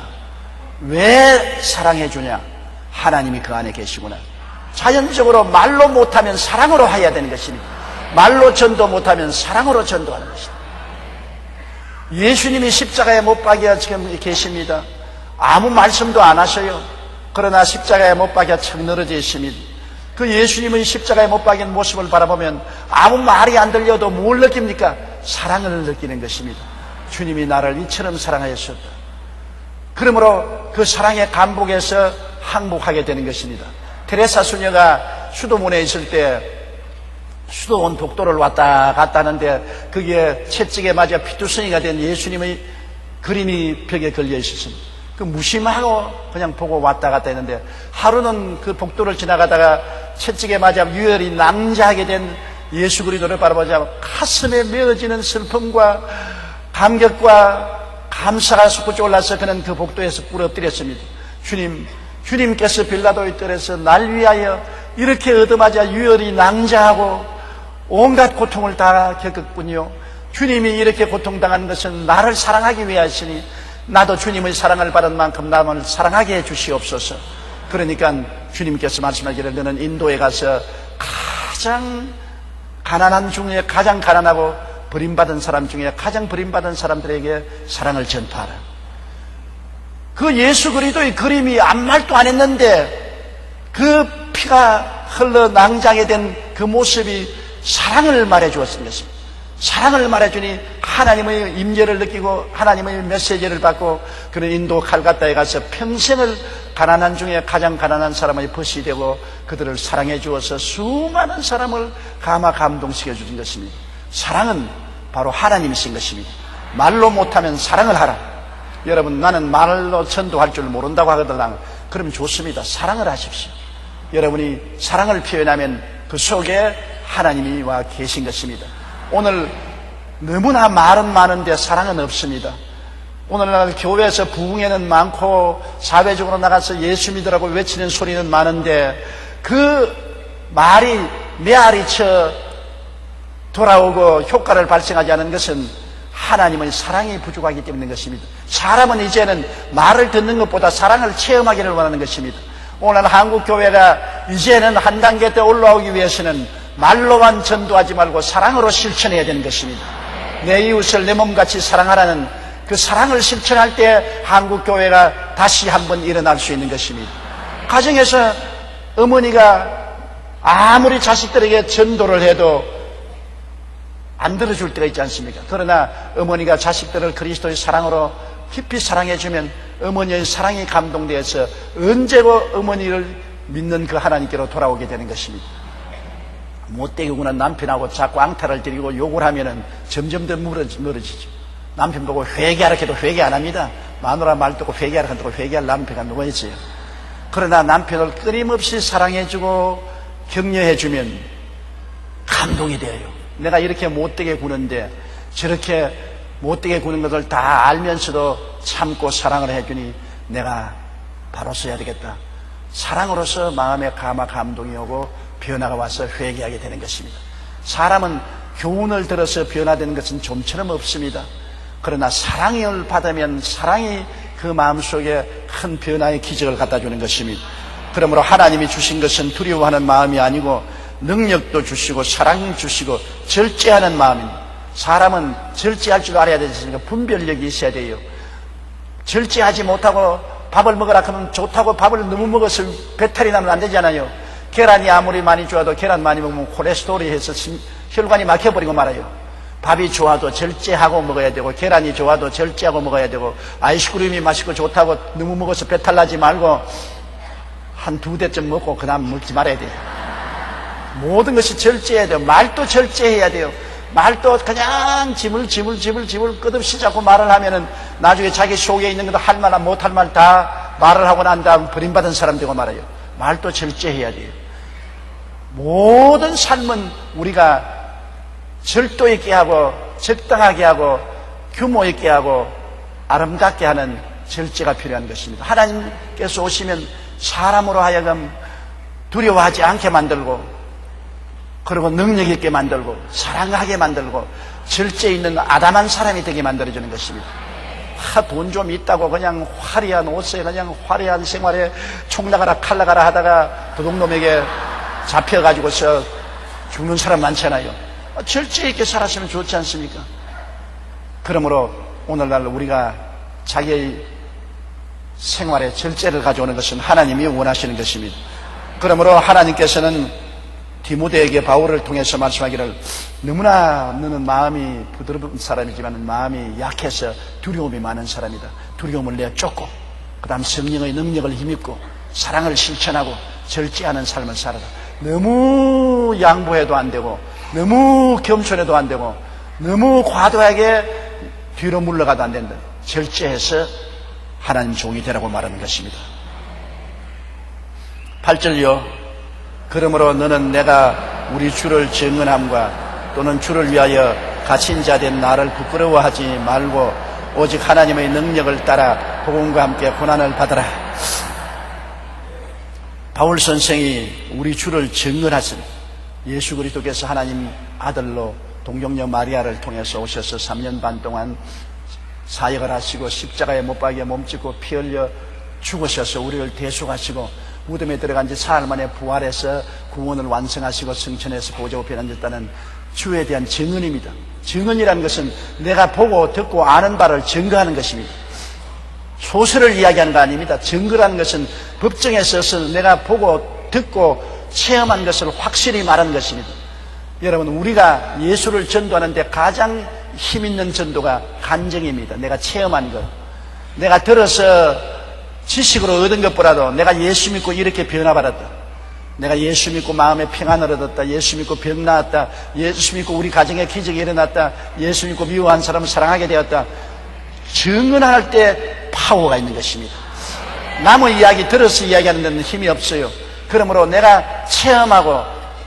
왜 사랑해 주냐? 하나님이 그 안에 계시구나. 자연적으로 말로 못하면 사랑으로 해야 되는 것입니다. 말로 전도 못하면 사랑으로 전도하는 것입니다. 예수님이 십자가에 못 박혀 지금 계십니다. 아무 말씀도 안 하셔요. 그러나 십자가에 못 박혀 척 늘어져 있습니다. 그 예수님의 십자가에 못 박힌 모습을 바라보면 아무 말이 안 들려도 뭘 느낍니까? 사랑을 느끼는 것입니다. 주님이 나를 이처럼 사랑하셨다. 그러므로 그 사랑의 감복에서 항복하게 되는 것입니다. 테레사 수녀가 수도문에 있을 때 수도원 복도를 왔다 갔다 하는데 거기에 채찍에 맞아 피투성이가 된 예수님의 그림이 벽에 걸려 있었습니다. 그 무심하고 그냥 보고 왔다 갔다 했는데 하루는 그 복도를 지나가다가 채찍에 맞아 유혈이 낭자하게 된 예수 그리스도를 바라보자 가슴에 메어지는 슬픔과 감격과 감사가 솟구쳐 올라서 그는 그 복도에서 부러뜨렸습니다. 주님께서 빌라도의 뜰에서 날 위하여 이렇게 얻어맞아 유혈이 낭자하고 온갖 고통을 다 겪었군요. 주님이 이렇게 고통당한 것은 나를 사랑하기 위하시니 나도 주님의 사랑을 받은 만큼 남을 사랑하게 해 주시옵소서. 그러니까 주님께서 말씀하기를 너는 인도에 가서 가장 가난한 중에 가장 가난하고 버림받은 사람 중에 가장 버림받은 사람들에게 사랑을 전파하라. 그 예수 그리스도의 그림이 아무 말도 안 했는데 그 피가 흘러 낭자하게 된 그 모습이 사랑을 말해 주었던 것입니다. 사랑을 말해주니 하나님의 임재를 느끼고 하나님의 메시지를 받고 그는 인도 칼가타에 가서 평생을 가난한 중에 가장 가난한 사람의 벗이 되고 그들을 사랑해 주어서 수많은 사람을 감동시켜 주신 것입니다. 사랑은 바로 하나님이신 것입니다. 말로 못하면 사랑을 하라. 여러분, 나는 말로 전도할 줄 모른다고 하거든. 그러면 좋습니다. 사랑을 하십시오. 여러분이 사랑을 표현하면 그 속에 하나님이 와 계신 것입니다. 오늘 너무나 말은 많은데 사랑은 없습니다. 오늘날 교회에서 부흥회는 많고 사회적으로 나가서 예수 믿으라고 외치는 소리는 많은데 그 말이 메아리쳐 돌아오고 효과를 발생하지 않은 것은 하나님의 사랑이 부족하기 때문인 것입니다. 사람은 이제는 말을 듣는 것보다 사랑을 체험하기를 원하는 것입니다. 오늘 한국교회가 이제는 한 단계 더 올라오기 위해서는 말로만 전도하지 말고 사랑으로 실천해야 되는 것입니다. 내 이웃을 내 몸같이 사랑하라는 그 사랑을 실천할 때 한국교회가 다시 한번 일어날 수 있는 것입니다. 가정에서 어머니가 아무리 자식들에게 전도를 해도 안 들어줄 때가 있지 않습니까? 그러나 어머니가 자식들을 그리스도의 사랑으로 깊이 사랑해주면 어머니의 사랑이 감동되어서 언제고 어머니를 믿는 그 하나님께로 돌아오게 되는 것입니다. 못되게 구는 남편하고 자꾸 앙탈을 드리고 욕을 하면은 점점 더 멀어지죠. 남편 보고 회개하라 해도 회개 안 합니다. 마누라 말 듣고 회개하라 해도 회개할 남편가 누가 있어요. 그러나 남편을 끊임없이 사랑해주고 격려해주면 감동이 돼요. 내가 이렇게 못되게 구는데 저렇게 못되게 구는 것을 다 알면서도 참고 사랑을 해주니 내가 바로 써야 되겠다. 사랑으로서 마음에 감동이 오고 변화가 와서 회개하게 되는 것입니다. 사람은 교훈을 들어서 변화되는 것은 좀처럼 없습니다. 그러나 사랑을 받으면 사랑이 그 마음속에 큰 변화의 기적을 갖다 주는 것입니다. 그러므로 하나님이 주신 것은 두려워하는 마음이 아니고 능력도 주시고 사랑 주시고 절제하는 마음입니다. 사람은 절제할 줄 알아야 되니까 분별력이 있어야 돼요. 절제하지 못하고 밥을 먹으라 하면 좋다고 밥을 너무 먹어서 배탈이 나면 안 되잖아요. 계란이 아무리 많이 좋아도 계란 많이 먹으면 콜레스테롤이 해서 혈관이 막혀버리고 말아요. 밥이 좋아도 절제하고 먹어야 되고 계란이 좋아도 절제하고 먹어야 되고 아이스크림이 맛있고 좋다고 너무 먹어서 배탈 나지 말고 한 2대쯤 먹고 그 다음 먹지 말아야 돼요. 모든 것이 절제해야 돼요. 말도 절제해야 돼요. 말도 그냥 집을 끝없이 자꾸 말을 하면은 나중에 자기 속에 있는 것도 할 말 못할 말 다 말을 하고 난 다음 버림받은 사람 되고 말아요. 말도 절제해야 돼요. 모든 삶은 우리가 절도 있게 하고 적당하게 하고 규모 있게 하고 아름답게 하는 절제가 필요한 것입니다. 하나님께서 오시면 사람으로 하여금 두려워하지 않게 만들고 그리고 능력 있게 만들고 사랑하게 만들고 절제 있는 아담한 사람이 되게 만들어주는 것입니다. 돈 좀 있다고 그냥 화려한 옷에 그냥 화려한 생활에 총 나가라 칼 나가라 하다가 도둑놈에게 잡혀가지고서 죽는 사람 많잖아요. 절제 있게 살았으면 좋지 않습니까? 그러므로 오늘날 우리가 자기의 생활에 절제를 가져오는 것은 하나님이 원하시는 것입니다. 그러므로 하나님께서는 디모데에게 바울을 통해서 말씀하기를 너무나 너는 마음이 부드러운 사람이지만 마음이 약해서 두려움이 많은 사람이다. 두려움을 내쫓고 그 다음 성령의 능력을 힘입고 사랑을 실천하고 절제하는 삶을 살아라. 너무 양보해도 안 되고 너무 겸손해도 안 되고 너무 과도하게 뒤로 물러가도 안 된다. 절제해서 하나님 종이 되라고 말하는 것입니다. 8절요. 그러므로 너는 내가 우리 주를 증언함과 또는 주를 위하여 갇힌 자 된 나를 부끄러워하지 말고 오직 하나님의 능력을 따라 복음과 함께 고난을 받아라. 바울 선생이 우리 주를 증언하신 예수 그리스도께서 하나님 아들로 동정녀 마리아를 통해서 오셔서 3년 반 동안 사역을 하시고 십자가에 못 박여 몸짓고 피 흘려 죽으셔서 우리를 대속하시고 무덤에 들어간 지 사흘 만에 부활해서 구원을 완성하시고 승천해서 보좌 우편에 앉았다는 주에 대한 증언입니다. 증언이라는 것은 내가 보고 듣고 아는 바를 증거하는 것입니다. 소설을 이야기하는 거 아닙니다. 증거라는 것은 법정에 서서 내가 보고 듣고 체험한 것을 확실히 말하는 것입니다. 여러분, 우리가 예수를 전도하는데 가장 힘있는 전도가 간증입니다. 내가 체험한 것, 내가 들어서 지식으로 얻은 것보다도 내가 예수 믿고 이렇게 변화받았다, 내가 예수 믿고 마음에 평안을 얻었다, 예수 믿고 병 나았다, 예수 믿고 우리 가정에 기적이 일어났다, 예수 믿고 미워한 사람을 사랑하게 되었다, 증언할 때 파워가 있는 것입니다. 남의 이야기 들어서 이야기하는 데는 힘이 없어요. 그러므로 내가 체험하고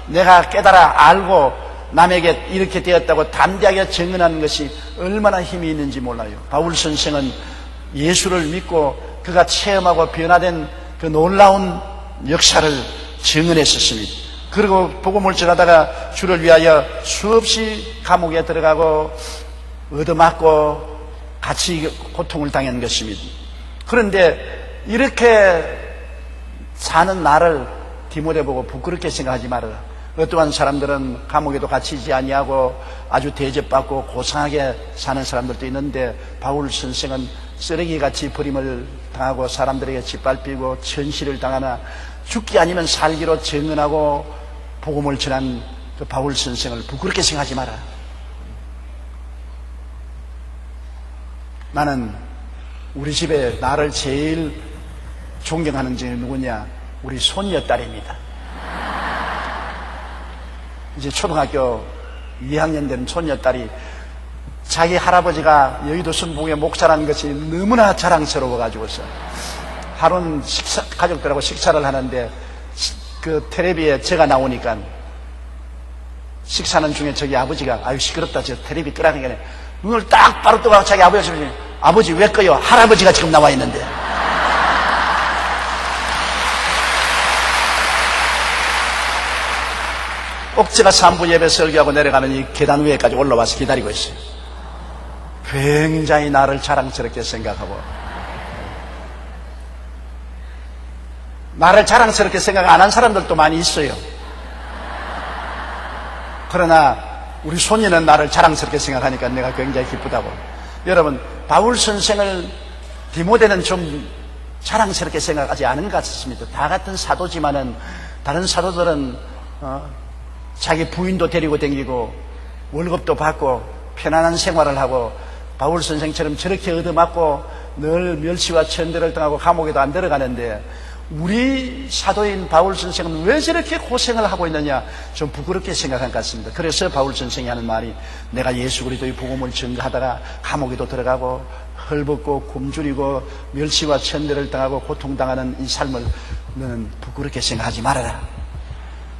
내가 깨달아 알고 남에게 이렇게 되었다고 담대하게 증언하는 것이 얼마나 힘이 있는지 몰라요. 바울 선생은 예수를 믿고 그가 체험하고 변화된 그 놀라운 역사를 증언했었습니다. 그리고 복음을 전하다가 주를 위하여 수없이 감옥에 들어가고 얻어맞고 같이 고통을 당한 것입니다. 그런데 이렇게 사는 나를 디모데 보고 부끄럽게 생각하지 말아라. 어떠한 사람들은 감옥에도 갇히지 아니하고 아주 대접받고 고상하게 사는 사람들도 있는데 바울 선생은 쓰레기같이 버림을 당하고 사람들에게 짓밟히고 천시를 당하나 죽기 아니면 살기로 증언하고 복음을 전한 그 바울 선생을 부끄럽게 생각하지 마라. 나는 우리 집에 나를 제일 존경하는 분이 누구냐? 우리 손녀딸입니다. 이제 초등학교 2학년 된 손녀딸이 자기 할아버지가 여의도 순복음의 목사라는 것이 너무나 자랑스러워가지고서 하루는 가족들하고 식사를 하는데 그 텔레비에 제가 나오니까 식사하는 중에 저기 아버지가 아유 시끄럽다 저 텔레비 끄라는 게 눈을 딱 바로 떠가고 자기 아버지가 아버지 왜 꺼요? 할아버지가 지금 나와 있는데. 옥제가 3부 예배 설교하고 내려가면 이 계단 위에까지 올라와서 기다리고 있어요. 굉장히 나를 자랑스럽게 생각하고 나를 자랑스럽게 생각 안 한 사람들도 많이 있어요. 그러나 우리 손녀는 나를 자랑스럽게 생각하니까 내가 굉장히 기쁘다고. 여러분, 바울 선생을 디모데는 좀 자랑스럽게 생각하지 않은 것 같습니다. 다 같은 사도지만은 다른 사도들은 자기 부인도 데리고 다니고 월급도 받고 편안한 생활을 하고 바울 선생처럼 저렇게 얻어맞고 늘 멸시와 천대를 당하고 감옥에도 안 들어가는데 우리 사도인 바울 선생은 왜 저렇게 고생을 하고 있느냐 좀 부끄럽게 생각한 것 같습니다. 그래서 바울 선생이 하는 말이 내가 예수 그리스도의 복음을 전가하다가 감옥에도 들어가고 헐벗고 굶주리고 멸시와 천대를 당하고 고통당하는 이 삶을 너는 부끄럽게 생각하지 말아라.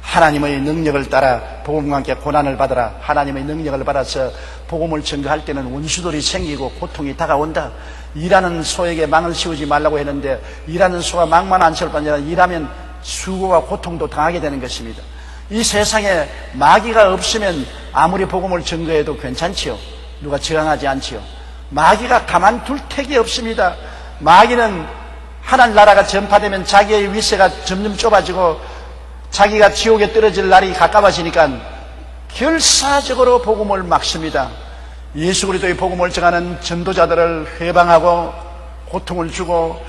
하나님의 능력을 따라 복음과 함께 고난을 받아라. 하나님의 능력을 받아서 복음을 전가할 때는 원수들이 생기고 고통이 다가온다. 일하는 소에게 망을 씌우지 말라고 했는데 일하는 소가 망만 안 씌울 뿐 아니라 일하면 수고와 고통도 당하게 되는 것입니다. 이 세상에 마귀가 없으면 아무리 복음을 전거해도 괜찮지요. 누가 저항하지 않지요. 마귀가 가만둘 택이 없습니다. 마귀는 하늘나라가 전파되면 자기의 위세가 점점 좁아지고 자기가 지옥에 떨어질 날이 가까워지니까 결사적으로 복음을 막습니다. 예수 그리스도의 복음을 전하는 전도자들을 회방하고 고통을 주고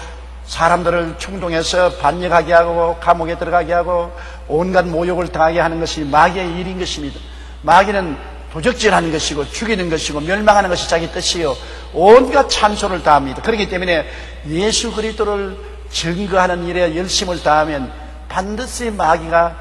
사람들을 충동해서 반역하게 하고 감옥에 들어가게 하고 온갖 모욕을 당하게 하는 것이 마귀의 일인 것입니다. 마귀는 도적질하는 것이고 죽이는 것이고 멸망하는 것이 자기 뜻이요 온갖 참소를 다합니다. 그렇기 때문에 예수 그리스도를 증거하는 일에 열심을 다하면 반드시 마귀가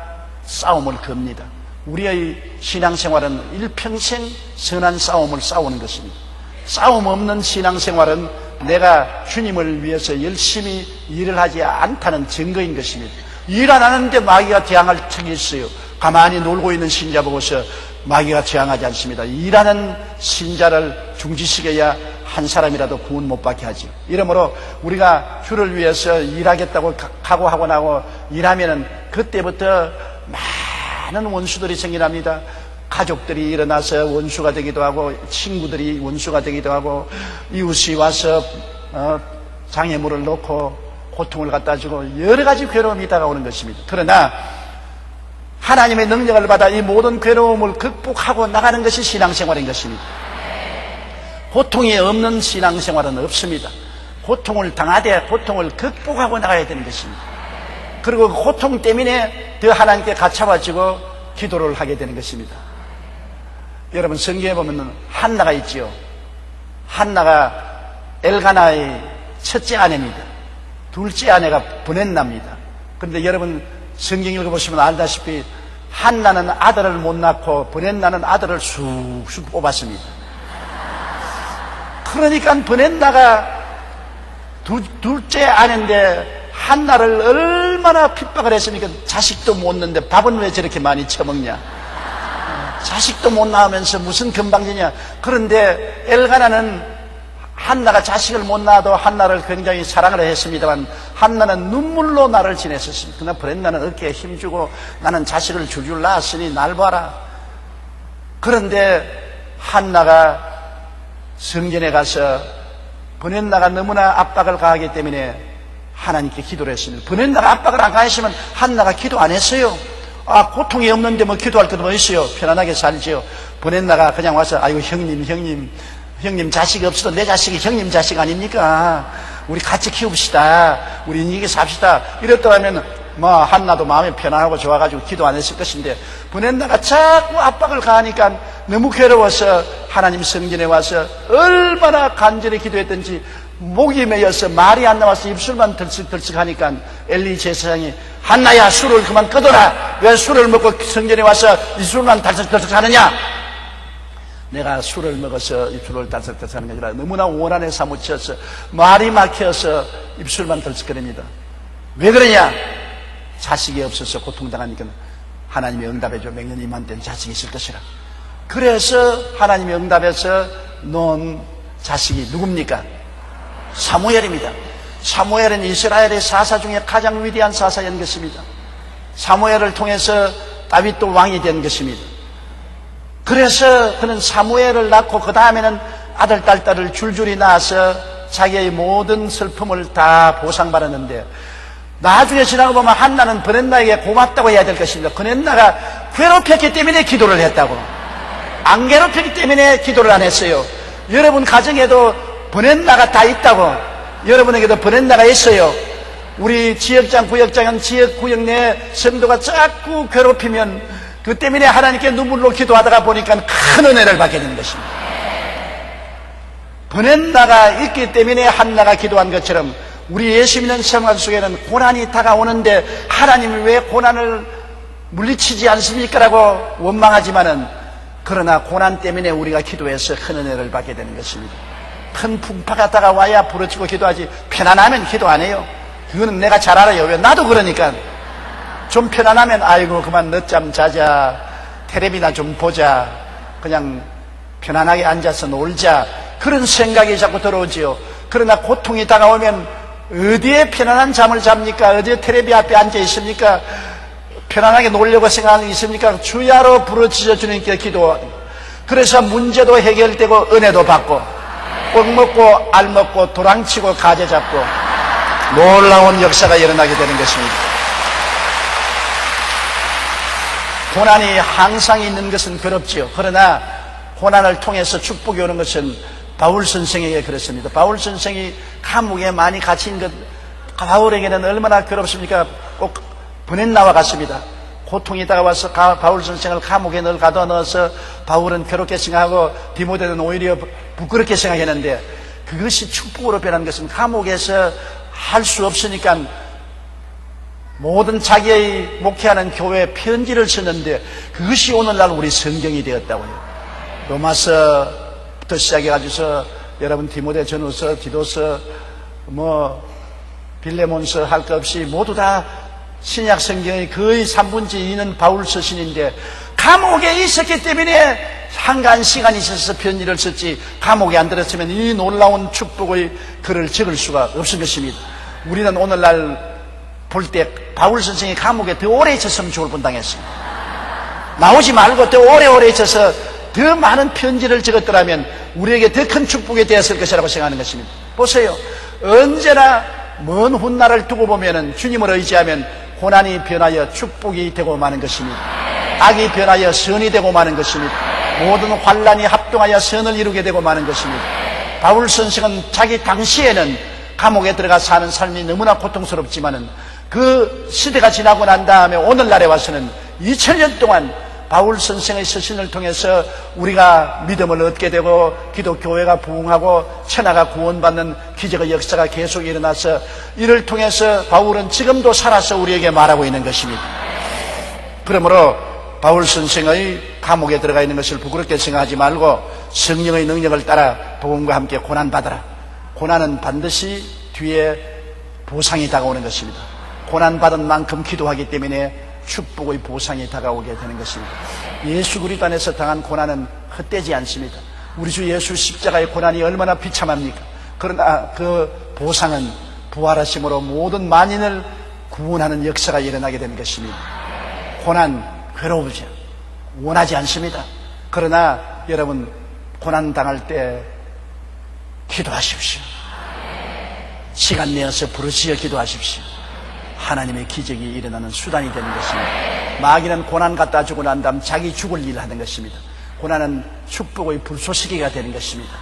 싸움을 겁니다. 우리의 신앙생활은 일평생 선한 싸움을 싸우는 것입니다. 싸움 없는 신앙생활은 내가 주님을 위해서 열심히 일을 하지 않다는 증거인 것입니다. 일 안 하는데 마귀가 대항할 턱이 있어요. 가만히 놀고 있는 신자 보고서 마귀가 저항하지 않습니다. 일하는 신자를 중지시켜야 한 사람이라도 구원 못 받게 하죠. 이러므로 우리가 주를 위해서 일하겠다고 각오하고 나고 일하면은 그때부터 많은 원수들이 생겨납니다. 가족들이 일어나서 원수가 되기도 하고, 친구들이 원수가 되기도 하고, 이웃이 와서 장애물을 놓고 고통을 갖다 주고 여러 가지 괴로움이 다가오는 것입니다. 그러나 하나님의 능력을 받아 이 모든 괴로움을 극복하고 나가는 것이 신앙생활인 것입니다. 고통이 없는 신앙생활은 없습니다. 고통을 당하되 고통을 극복하고 나가야 되는 것입니다. 그리고 그 고통 때문에 더 하나님께 가차와지고 기도를 하게 되는 것입니다. 여러분, 성경에 보면 한나가 있지요. 한나가 엘가나의 첫째 아내입니다. 둘째 아내가 브넷나입니다. 그런데 여러분 성경 읽어보시면 알다시피 한나는 아들을 못 낳고 브넷나는 아들을 쑥쑥 뽑았습니다. 그러니까 브넷나가 둘째 아내인데 한나를 얼마나 핍박을 했으니까 자식도 못 낳는데 밥은 왜 저렇게 많이 처먹냐, 자식도 못 낳으면서 무슨 건방지냐. 그런데 엘가나는 한나가 자식을 못 낳아도 한나를 굉장히 사랑을 했습니다만 한나는 눈물로 나를 지냈었습니다. 그러나 브렛나는 어깨에 힘주고 나는 자식을 줄줄 낳았으니 날 봐라. 그런데 한나가 성전에 가서 브렛나가 너무나 압박을 가하기 때문에 하나님께 기도를 했습니다. 브렛나가 압박을 안 가했으면 한나가 기도 안 했어요. 고통이 없는데 뭐 기도할 것도 뭐 있어요. 편안하게 살지요. 브렛나가 그냥 와서 아이고 형님 자식이 없어도 내 자식이 형님 자식 아닙니까? 우리 같이 키웁시다. 우리 인기게 삽시다. 이랬다 하면 뭐 한나도 마음이 편안하고 좋아가지고 기도 안 했을 것인데 브넷나가 자꾸 압박을 가하니까 너무 괴로워서 하나님 성전에 와서 얼마나 간절히 기도했던지 목이 메여서 말이 안 나와서 입술만 덜썩덜썩 하니까 엘리 제사장이 한나야, 술을 그만 끊어라. 왜 술을 먹고 성전에 와서 입술만 덜썩덜썩 하느냐? 내가 술을 먹어서 입술을 달싹달싹 하는 게 아니라 너무나 원한에 사무쳐서 말이 막혀서 입술만 덜썩거립니다. 왜 그러냐? 자식이 없어서 고통당하니까 하나님이 응답해줘. 맹년 이만 된 자식이 있을 것이라. 그래서 하나님이 응답해서 놓은 자식이 누굽니까? 사무엘입니다. 사무엘은 이스라엘의 사사 중에 가장 위대한 사사인 것입니다. 사무엘을 통해서 다윗도 왕이 된 것입니다. 그래서 그는 사무엘을 낳고 그 다음에는 아들, 딸을 줄줄이 낳아서 자기의 모든 슬픔을 다 보상받았는데 나중에 지나고 보면 한나는 브렛나에게 고맙다고 해야 될 것입니다. 브렛나가 괴롭혔기 때문에 기도를 했다고. 안 괴롭혔기 때문에 기도를 안 했어요. 여러분 가정에도 브렛나가 다 있다고. 여러분에게도 브렛나가 있어요. 우리 지역장, 구역장은 지역, 구역 내 성도가 자꾸 괴롭히면 그 때문에 하나님께 눈물로 기도하다가 보니까 큰 은혜를 받게 되는 것입니다. 브넷나가 있기 때문에 한나가 기도한 것처럼 우리 예수 믿는 생활 속에는 고난이 다가오는데 하나님이 왜 고난을 물리치지 않습니까? 라고 원망하지만은 그러나 고난 때문에 우리가 기도해서 큰 은혜를 받게 되는 것입니다. 큰 풍파가 다가와야 부르짖고 기도하지 편안하면 기도 안 해요. 그거는 내가 잘 알아요. 왜? 나도 그러니까. 좀 편안하면 아이고 그만 늦잠 자자, 텔레비나 좀 보자, 그냥 편안하게 앉아서 놀자, 그런 생각이 자꾸 들어오지요. 그러나 고통이 다가오면 어디에 편안한 잠을 잡니까? 어디에 텔레비 앞에 앉아 있습니까? 편안하게 놀려고 생각하는 게 있습니까? 주야로 부르짖어 주님께 기도하고, 그래서 문제도 해결되고 은혜도 받고 꼭 먹고 알 먹고 도랑치고 가재 잡고 놀라운 역사가 일어나게 되는 것입니다. 고난이 항상 있는 것은 괴롭지요. 그러나 고난을 통해서 축복이 오는 것은 바울 선생에게 그렇습니다. 바울 선생이 감옥에 많이 갇힌 것, 바울에게는 얼마나 괴롭습니까? 꼭 브넷나와 같습니다. 고통이 다가와서 바울 선생을 감옥에 늘 가둬넣어서 바울은 괴롭게 생각하고 디모데는 오히려 부끄럽게 생각했는데 그것이 축복으로 변한 것은 감옥에서 할 수 없으니까 모든 자기의 목회하는 교회에 편지를 썼는데 그것이 오늘날 우리 성경이 되었다고요. 로마서부터 시작해가지고서 여러분 디모데 전후서, 디도서, 빌레몬서 할 것 없이 모두 다 신약 성경의 거의 3분의 2는 바울 서신인데 감옥에 있었기 때문에 한가한 시간이 있어서 편지를 썼지, 감옥에 안 들었으면 이 놀라운 축복의 글을 적을 수가 없을 것입니다. 우리는 오늘날 볼 때 바울 선생이 감옥에 더 오래 있었으면 죽을 뻔당했습니다. 나오지 말고 더 오래오래 있어서 더 많은 편지를 적었더라면 우리에게 더 큰 축복이 되었을 것이라고 생각하는 것입니다. 보세요. 언제나 먼 훗날을 두고 보면은 주님을 의지하면 고난이 변하여 축복이 되고 마는 것입니다. 악이 변하여 선이 되고 마는 것입니다. 모든 환난이 합동하여 선을 이루게 되고 마는 것입니다. 바울 선생은 자기 당시에는 감옥에 들어가 사는 삶이 너무나 고통스럽지만은 그 시대가 지나고 난 다음에 오늘날에 와서는 2000년 동안 바울 선생의 서신을 통해서 우리가 믿음을 얻게 되고 기독교회가 부흥하고 천하가 구원받는 기적의 역사가 계속 일어나서 이를 통해서 바울은 지금도 살아서 우리에게 말하고 있는 것입니다. 그러므로 바울 선생의 감옥에 들어가 있는 것을 부끄럽게 생각하지 말고 성령의 능력을 따라 복음과 함께 고난받아라. 고난은 반드시 뒤에 보상이 다가오는 것입니다. 고난받은 만큼 기도하기 때문에 축복의 보상이 다가오게 되는 것입니다. 예수 그리스도 안에서 당한 고난은 헛되지 않습니다. 우리 주 예수 십자가의 고난이 얼마나 비참합니까? 그러나 그 보상은 부활하심으로 모든 만인을 구원하는 역사가 일어나게 되는 것입니다. 고난 괴로우죠. 원하지 않습니다. 그러나 여러분 고난 당할 때 기도하십시오. 시간 내어서 부르짖어 기도하십시오. 하나님의 기적이 일어나는 수단이 되는 것입니다. 마귀는 고난 갖다 주고 난 다음 자기 죽을 일을 하는 것입니다. 고난은 축복의 불쏘시개가 되는 것입니다.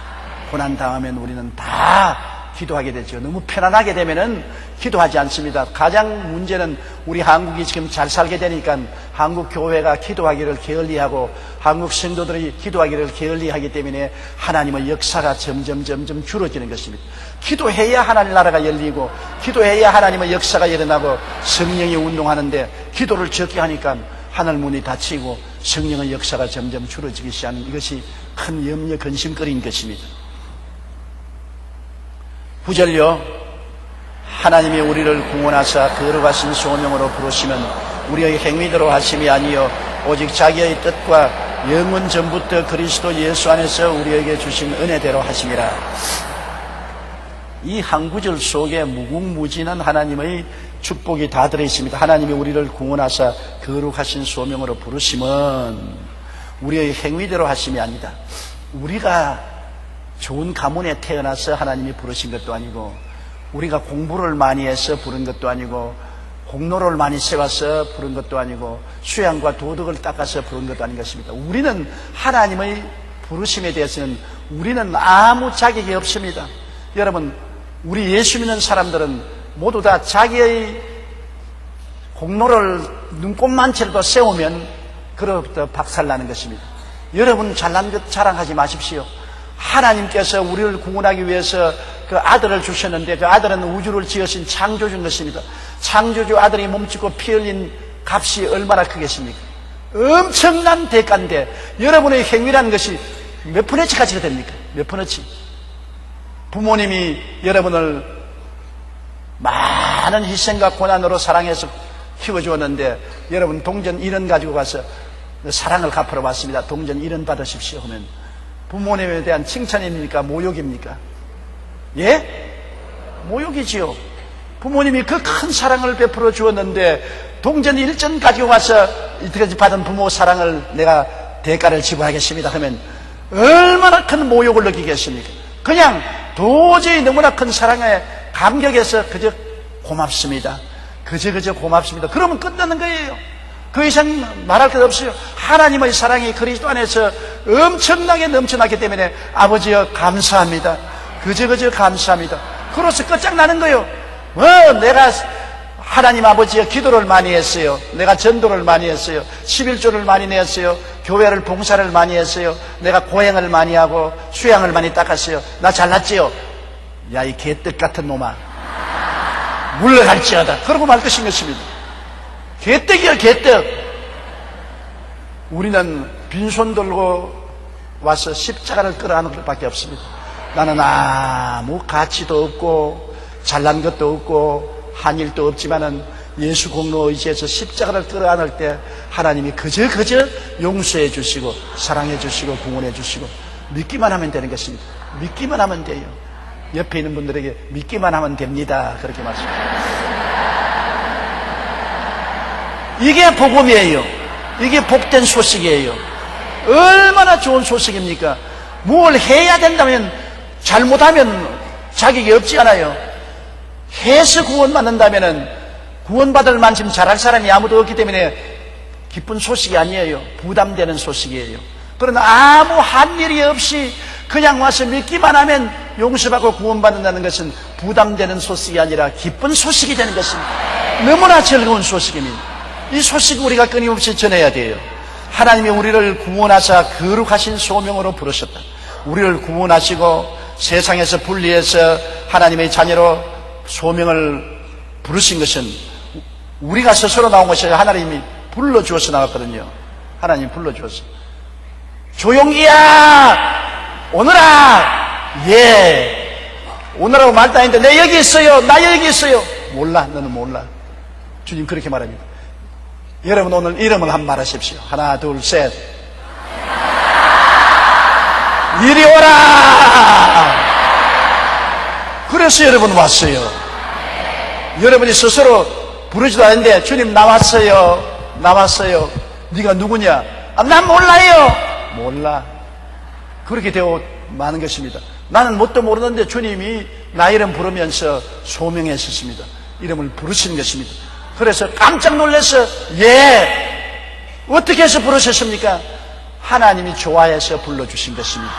고난 당하면 우리는 다 기도하게 되죠. 너무 편안하게 되면은 기도하지 않습니다. 가장 문제는 우리 한국이 지금 잘 살게 되니까 한국 교회가 기도하기를 게을리하고 한국 성도들이 기도하기를 게을리하기 때문에 하나님의 역사가 점점 줄어지는 것입니다. 기도해야 하나님 나라가 열리고 기도해야 하나님의 역사가 일어나고 성령이 운동하는데 기도를 적게 하니까 하늘 문이 닫히고 성령의 역사가 점점 줄어지기 시작하는 이것이 큰 염려 근심거리인 것입니다. 9절요. 하나님이 우리를 구원하사 거룩하신 소명으로 부르시면 우리의 행위대로 하심이 아니요 오직 자기의 뜻과 영원 전부터 그리스도 예수 안에서 우리에게 주신 은혜대로 하심이라. 이 한 구절 속에 무궁무진한 하나님의 축복이 다 들어있습니다. 하나님이 우리를 구원하사 거룩하신 소명으로 부르심은 우리의 행위대로 하심이 아니다. 우리가 좋은 가문에 태어나서 하나님이 부르신 것도 아니고 우리가 공부를 많이 해서 부른 것도 아니고 공로를 많이 세워서 부른 것도 아니고 수양과 도덕을 닦아서 부른 것도 아닌 것입니다. 우리는 하나님의 부르심에 대해서는 우리는 아무 자격이 없습니다. 여러분, 우리 예수 믿는 사람들은 모두 다 자기의 공로를 눈꼽만 채도 세우면 그로부터 박살나는 것입니다. 여러분 잘난 것 자랑하지 마십시오. 하나님께서 우리를 구원하기 위해서 그 아들을 주셨는데 그 아들은 우주를 지으신 창조주인 것입니다. 창조주 아들이 몸짓고 피 흘린 값이 얼마나 크겠습니까? 엄청난 대가인데 여러분의 행위라는 것이 몇 푼어치 가치가 됩니까? 몇 푼어치? 부모님이 여러분을 많은 희생과 고난으로 사랑해서 키워주었는데 여러분 동전 1원 가지고 가서 사랑을 갚으러 왔습니다. 동전 1원 받으십시오 하면 부모님에 대한 칭찬입니까? 모욕입니까? 예? 모욕이지요. 부모님이 그 큰 사랑을 베풀어 주었는데 동전 1전 가지고 와서 이때까지 받은 부모 사랑을 내가 대가를 지불하겠습니다 하면 얼마나 큰 모욕을 느끼겠습니까? 그냥 도저히 너무나 큰 사랑에 감격해서 그저 고맙습니다. 그저 고맙습니다. 그러면 끝나는 거예요. 그 이상 말할 것 없어요. 하나님의 사랑이 그리스도 안에서 엄청나게 넘쳐나기 때문에 아버지여 감사합니다. 그저 감사합니다. 그로서 끝장나는 거예요. 내가 하나님 아버지여 기도를 많이 했어요. 내가 전도를 많이 했어요. 11조를 많이 냈어요. 교회를 봉사를 많이 했어요. 내가 고행을 많이 하고 수양을 많이 닦았어요. 나 잘났지요? 야, 이 개떡 같은 놈아, 물러갈지어다. 그러고 말 것인 것입니다. 개떡이요, 개떡. 우리는 빈손 들고 와서 십자가를 끌어안는 것밖에 없습니다. 나는 아무 가치도 없고 잘난 것도 없고 한 일도 없지만은 예수 공로 의지해서 십자가를 끌어안을 때 하나님이 그저 용서해 주시고 사랑해 주시고 구원해 주시고 믿기만 하면 되는 것입니다. 믿기만 하면 돼요. 옆에 있는 분들에게 믿기만 하면 됩니다. 그렇게 말씀합니다. 이게 복음이에요. 이게 복된 소식이에요. 얼마나 좋은 소식입니까? 뭘 해야 된다면 잘못하면 자격이 없지 않아요. 해서 구원받는다면 구원받을 만큼 잘할 사람이 아무도 없기 때문에 기쁜 소식이 아니에요. 부담되는 소식이에요. 그러나 아무 한 일이 없이 그냥 와서 믿기만 하면 용서받고 구원받는다는 것은 부담되는 소식이 아니라 기쁜 소식이 되는 것입니다. 너무나 즐거운 소식입니다. 이 소식을 우리가 끊임없이 전해야 돼요. 하나님이 우리를 구원하사 거룩하신 소명으로 부르셨다. 우리를 구원하시고 세상에서 분리해서 하나님의 자녀로 소명을 부르신 것은 우리가 스스로 나온 것이 아니라 하나님이 불러주어서 나왔거든요. 하나님이 불러주어서. 조용히야! 오너라! 예! 오너라고 말도 안 했는데 내 여기 있어요! 나 여기 있어요! 몰라, 너는 몰라. 주님 그렇게 말합니다. 여러분 오늘 이름을 한번 말하십시오. 하나, 둘, 셋. 이리 오라! 그래서 여러분 왔어요. 여러분이 스스로 부르지도 않는데 주님 나왔어요. 네가 누구냐? 난 몰라요. 몰라. 그렇게 되어 많은 것입니다. 나는 뭣도 모르는데 주님이 나 이름 부르면서 소명했었습니다. 이름을 부르신 것입니다. 그래서 깜짝 놀라서 어떻게 해서 부르셨습니까? 하나님이 좋아해서 불러주신 것입니다.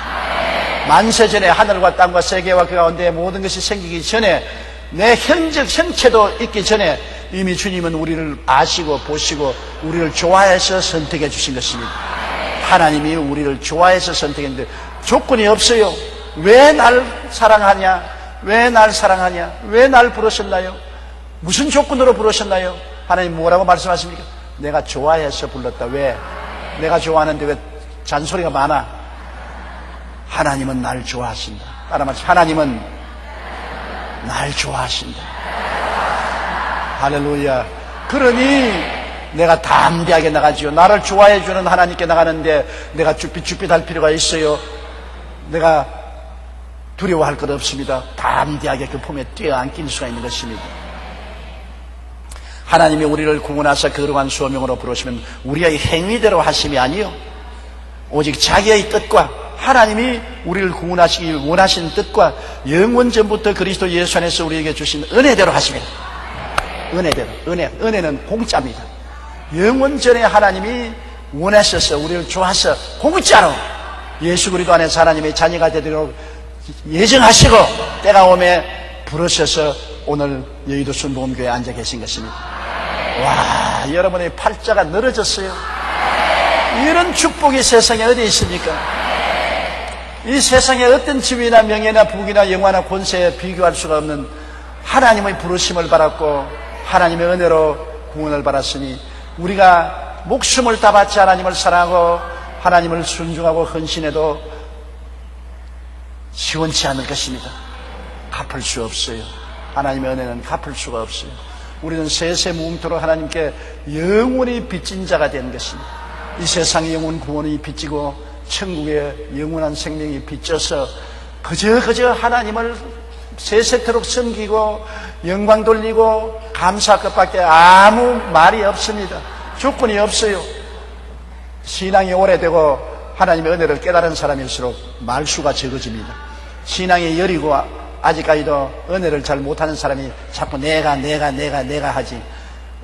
만세전에 하늘과 땅과 세계와 그 가운데 모든 것이 생기기 전에 내 형체도 있기 전에 이미 주님은 우리를 아시고 보시고 우리를 좋아해서 선택해 주신 것입니다. 하나님이 우리를 좋아해서 선택했는데 조건이 없어요. 왜 날 사랑하냐? 왜 날 부르셨나요? 무슨 조건으로 부르셨나요? 하나님 뭐라고 말씀하십니까? 내가 좋아해서 불렀다. 왜? 내가 좋아하는데 왜 잔소리가 많아? 하나님은 날 좋아하신다. 따라 말씀, 하나님은 날 좋아하신다. 할렐루야. 그러니 내가 담대하게 나가지요. 나를 좋아해 주는 하나님께 나가는데 내가 쭈삣쭈삣할 필요가 있어요. 내가 두려워할 것 없습니다. 담대하게 그 품에 뛰어안길 수가 있는 것입니다. 하나님이 우리를 구원하사 거룩한 소명으로 부르시면 우리의 행위대로 하심이 아니요 오직 자기의 뜻과 하나님이 우리를 구원하시기 원하신 뜻과 영원 전부터 그리스도 예수 안에서 우리에게 주신 은혜대로 하십니다. 은혜대로. 은혜는 공짜입니다. 영원 전에 하나님이 원하셔서 우리를 좋아서 공짜로 예수 그리스도 안에서 하나님의 자녀가 되도록 예정하시고 때가 오매 부르셔서 오늘 여의도 순복음교회에 앉아 계신 것입니다. 와, 여러분의 팔자가 늘어졌어요. 이런 축복이 세상에 어디 있습니까? 이 세상에 어떤 지위나 명예나 부귀나 영화나 권세에 비교할 수가 없는 하나님의 부르심을 받았고 하나님의 은혜로 구원을 받았으니 우리가 목숨을 다 바치 하나님을 사랑하고 하나님을 순종하고 헌신해도 시원치 않을 것입니다. 갚을 수 없어요. 하나님의 은혜는 갚을 수가 없어요. 우리는 세세 무음토록 하나님께 영원히 빚진 자가 된 것입니다. 이 세상의 영원 구원이 빚지고 천국의 영원한 생명이 빚져서 그저 하나님을 세세토록 섬기고 영광 돌리고 감사할 것밖에 아무 말이 없습니다. 조건이 없어요. 신앙이 오래되고 하나님의 은혜를 깨달은 사람일수록 말수가 적어집니다. 신앙이 여리고 아직까지도 은혜를 잘 못하는 사람이 자꾸 내가 하지,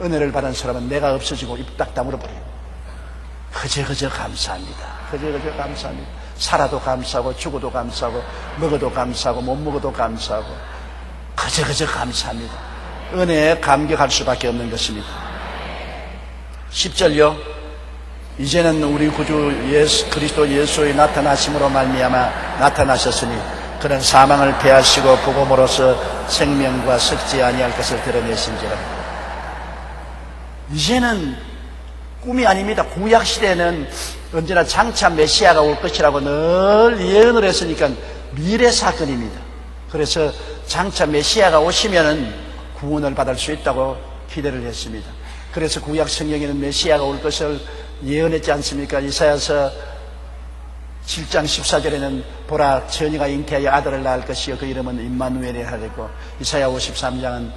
은혜를 받은 사람은 내가 없어지고 입 딱 다물어버려요. 그저 감사합니다. 그저 감사합니다. 살아도 감사하고 죽어도 감사하고 먹어도 감사하고 못 먹어도 감사하고 그저 감사합니다. 은혜에 감격할 수밖에 없는 것입니다. 10절요. 이제는 우리 구주 예수 그리스도 예수의 나타나심으로 말미암아 나타나셨으니 그는 사망을 패하시고 복음으로서 생명과 썩지 아니할 것을 드러내신지라. 이제는 꿈이 아닙니다. 구약 시대에는 언제나 장차 메시아가 올 것이라고 늘 예언을 했으니까 미래 사건입니다. 그래서 장차 메시아가 오시면은 구원을 받을 수 있다고 기대를 했습니다. 그래서 구약 성경에는 메시아가 올 것을 예언했지 않습니까? 이사야서 7장 14절에는 보라 처녀가 잉태하여 아들을 낳을 것이요 그 이름은 임마누엘이라 하랬고, 이사야 53장은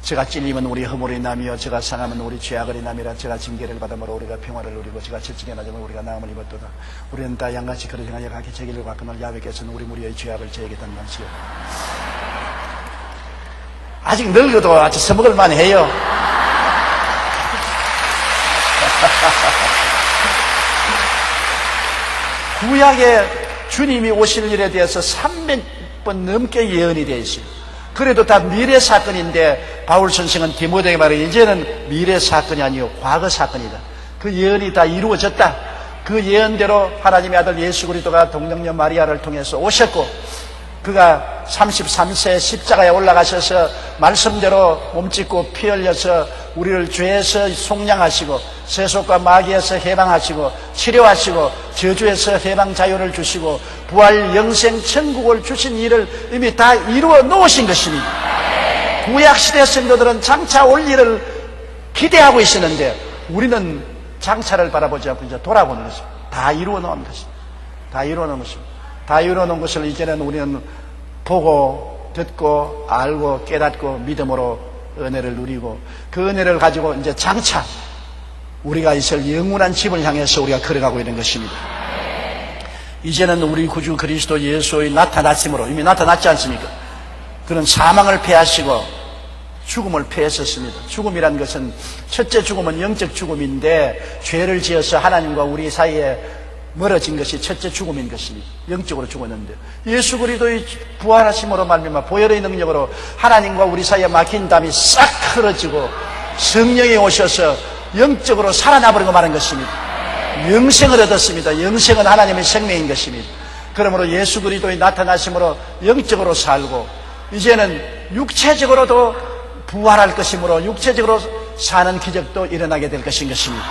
저가 찔리면 우리 허물이 남이요 저가 상하면 우리 죄악을 남이라. 저가 징계를 받음으로 우리가 평화를 누리고 저가 질증에 맞으면 우리가 나음을 입었도다. 우리는 다 양같이 그릇 행하여 각기 제 길을 가꾸늘 야훼께서는 우리 무리의 죄악을 저에게 담당시오. 아직 늙어도 아주 써먹을 만해요. 구약에 주님이 오실 일에 대해서 300번 넘게 예언이 되어 있어요. 그래도 다 미래 사건인데 바울 선생은 디모데에게 말해 이제는 미래 사건이 아니요 과거 사건이다. 그 예언이 다 이루어졌다. 그 예언대로 하나님의 아들 예수 그리스도가 동정녀 마리아를 통해서 오셨고, 그가 33세 십자가에 올라가셔서 말씀대로 몸짓고 피 흘려서 우리를 죄에서 속량하시고 세속과 마귀에서 해방하시고 치료하시고 저주에서 해방 자유를 주시고 부활 영생 천국을 주신 일을 이미 다 이루어 놓으신 것입니다. 구약시대 성도들은 장차 올 일을 기대하고 있었는데 우리는 장차를 바라보지 않고 이제 돌아보는 것입니다. 다 이루어 놓은 것입니다. 다 이루어 놓은 것입니다. 다 이루어 놓은 것을 이제는 우리는 보고 듣고 알고 깨닫고 믿음으로 은혜를 누리고, 그 은혜를 가지고 이제 장차 우리가 있을 영원한 집을 향해서 우리가 걸어가고 있는 것입니다. 이제는 우리 구주 그리스도 예수의 나타나심으로, 이미 나타났지 않습니까? 그런 사망을 패하시고 죽음을 패했었습니다. 죽음이란 것은, 첫째 죽음은 영적 죽음인데 죄를 지어서 하나님과 우리 사이에 멀어진 것이 첫째 죽음인 것입니다. 영적으로 죽었는데 예수 그리스도의 부활하심으로 말미암아 보혈의 능력으로 하나님과 우리 사이에 막힌 담이 싹 흐려지고 성령이 오셔서 영적으로 살아나버리고 마는 것입니다. 영생을 얻었습니다. 영생은 하나님의 생명인 것입니다. 그러므로 예수 그리스도의 나타나심으로 영적으로 살고, 이제는 육체적으로도 부활할 것이므로 육체적으로 사는 기적도 일어나게 될 것인 것입니다.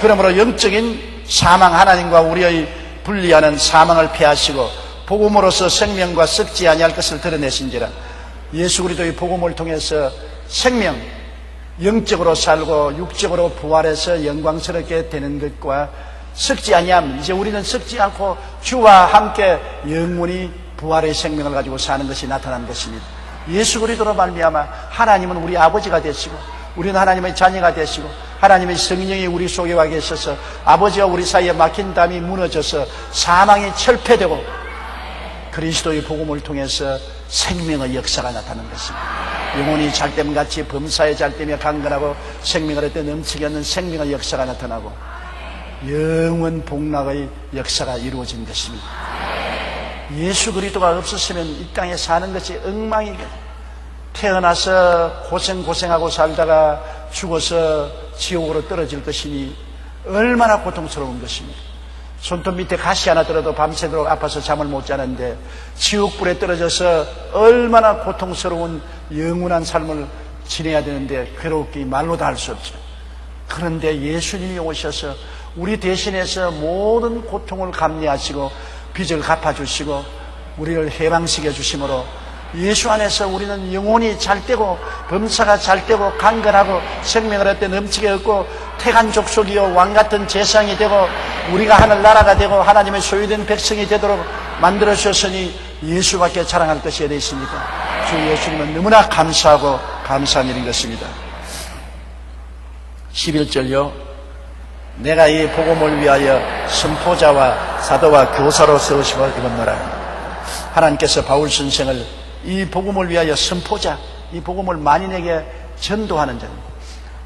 그러므로 영적인 사망, 하나님과 우리의 분리하는 사망을 패하시고 복음으로서 생명과 썩지 아니할 것을 드러내신지라. 예수 그리스도의 복음을 통해서 생명, 영적으로 살고 육적으로 부활해서 영광스럽게 되는 것과 썩지 아니함, 이제 우리는 썩지 않고 주와 함께 영원히 부활의 생명을 가지고 사는 것이 나타난 것입니다. 예수 그리스도로 말미암아 하나님은 우리 아버지가 되시고 우리는 하나님의 자녀가 되시고 하나님의 성령이 우리 속에 와 계셔서 아버지와 우리 사이에 막힌 담이 무너져서 사망이 철폐되고 그리스도의 복음을 통해서 생명의 역사가 나타나는 것입니다. 영혼이 잘됨같이 범사에 잘되며 강건하고 생명을 얻되 넘치게 하는 생명의 역사가 나타나고 영원 복락의 역사가 이루어진 것입니다. 예수 그리스도가 없었으면 이 땅에 사는 것이 엉망이거든요. 태어나서 고생하고 살다가 죽어서 지옥으로 떨어질 것이니 얼마나 고통스러운 것입니다. 손톱 밑에 가시 하나 들어도 밤새도록 아파서 잠을 못 자는데 지옥불에 떨어져서 얼마나 고통스러운 영원한 삶을 지내야 되는데 괴롭기 말로 다 할 수 없죠. 그런데 예수님이 오셔서 우리 대신해서 모든 고통을 감내하시고 빚을 갚아주시고 우리를 해방시켜 주심으로 예수 안에서 우리는 영혼이 잘되고 범사가 잘되고 강건하고 생명을 얻되 넘치게 얻고 태간 족속이요 왕같은 재상이 되고 우리가 하늘나라가 되고 하나님의 소유된 백성이 되도록 만들어 주셨으니 예수밖에 자랑할 것이 어디 있습니까? 주 예수님은 너무나 감사하고 감사한 일인 것입니다. 11절요. 내가 이 복음을 위하여 선포자와 사도와 교사로 세우심을 입었노라. 하나님께서 바울 선생을 이 복음을 위하여 선포자, 이 복음을 만인에게 전도하는 자입니다.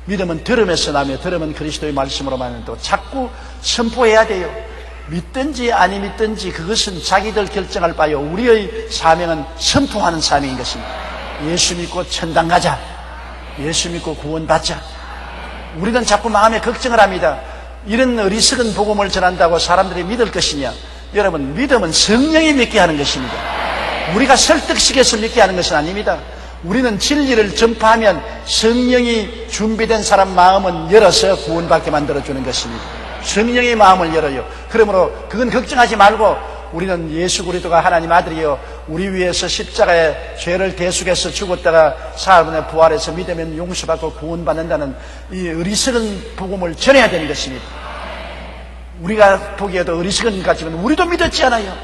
믿음은 들음에서 나며 들음은 그리스도의 말씀으로만 또 자꾸 선포해야 돼요. 믿든지 아니 믿든지 그것은 자기들 결정할 바요. 우리의 사명은 선포하는 사명인 것입니다. 예수 믿고 천당 가자, 예수 믿고 구원받자. 우리는 자꾸 마음에 걱정을 합니다. 이런 어리석은 복음을 전한다고 사람들이 믿을 것이냐? 여러분, 믿음은 성령이 믿게 하는 것입니다. 우리가 설득시켜서 믿게 하는 것은 아닙니다. 우리는 진리를 전파하면 성령이 준비된 사람 마음은 열어서 구원받게 만들어주는 것입니다. 성령의 마음을 열어요. 그러므로 그건 걱정하지 말고 우리는 예수 그리스도가 하나님 아들이요 우리 위해서 십자가에 죄를 대속해서 죽었다가 사흘 만에 부활해서 믿으면 용서받고 구원받는다는 이 어리석은 복음을 전해야 되는 것입니다. 우리가 보기에도 어리석은 것 같지만 우리도 믿었지 않아요?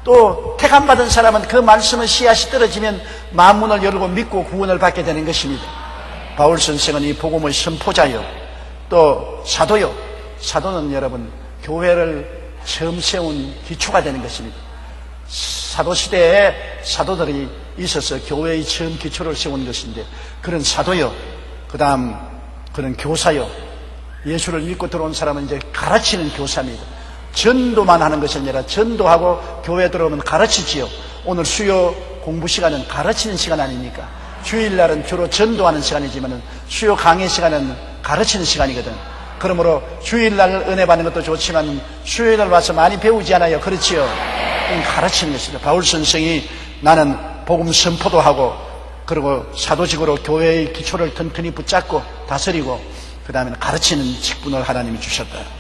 또 택함받은 사람은 그 말씀의 씨앗이 떨어지면 만문을 열고 믿고 구원을 받게 되는 것입니다. 바울 선생은 이 복음의 선포자요, 또 사도요. 사도는 여러분 교회를 처음 세운 기초가 되는 것입니다. 사도시대에 사도들이 있어서 교회의 처음 기초를 세운 것인데, 그런 사도요, 그 다음 그런 교사요, 예수를 믿고 들어온 사람은 이제 가르치는 교사입니다. 전도만 하는 것이 아니라 전도하고 교회 들어오면 가르치지요. 오늘 수요 공부 시간은 가르치는 시간 아닙니까? 주일날은 주로 전도하는 시간이지만 수요 강의 시간은 가르치는 시간이거든. 그러므로 주일날 은혜 받는 것도 좋지만 수요일날 와서 많이 배우지 않아요? 그렇지요? 가르치는 것이죠. 바울 선생이 나는 복음 선포도 하고 그리고 사도직으로 교회의 기초를 튼튼히 붙잡고 다스리고 그 다음에는 가르치는 직분을 하나님이 주셨다.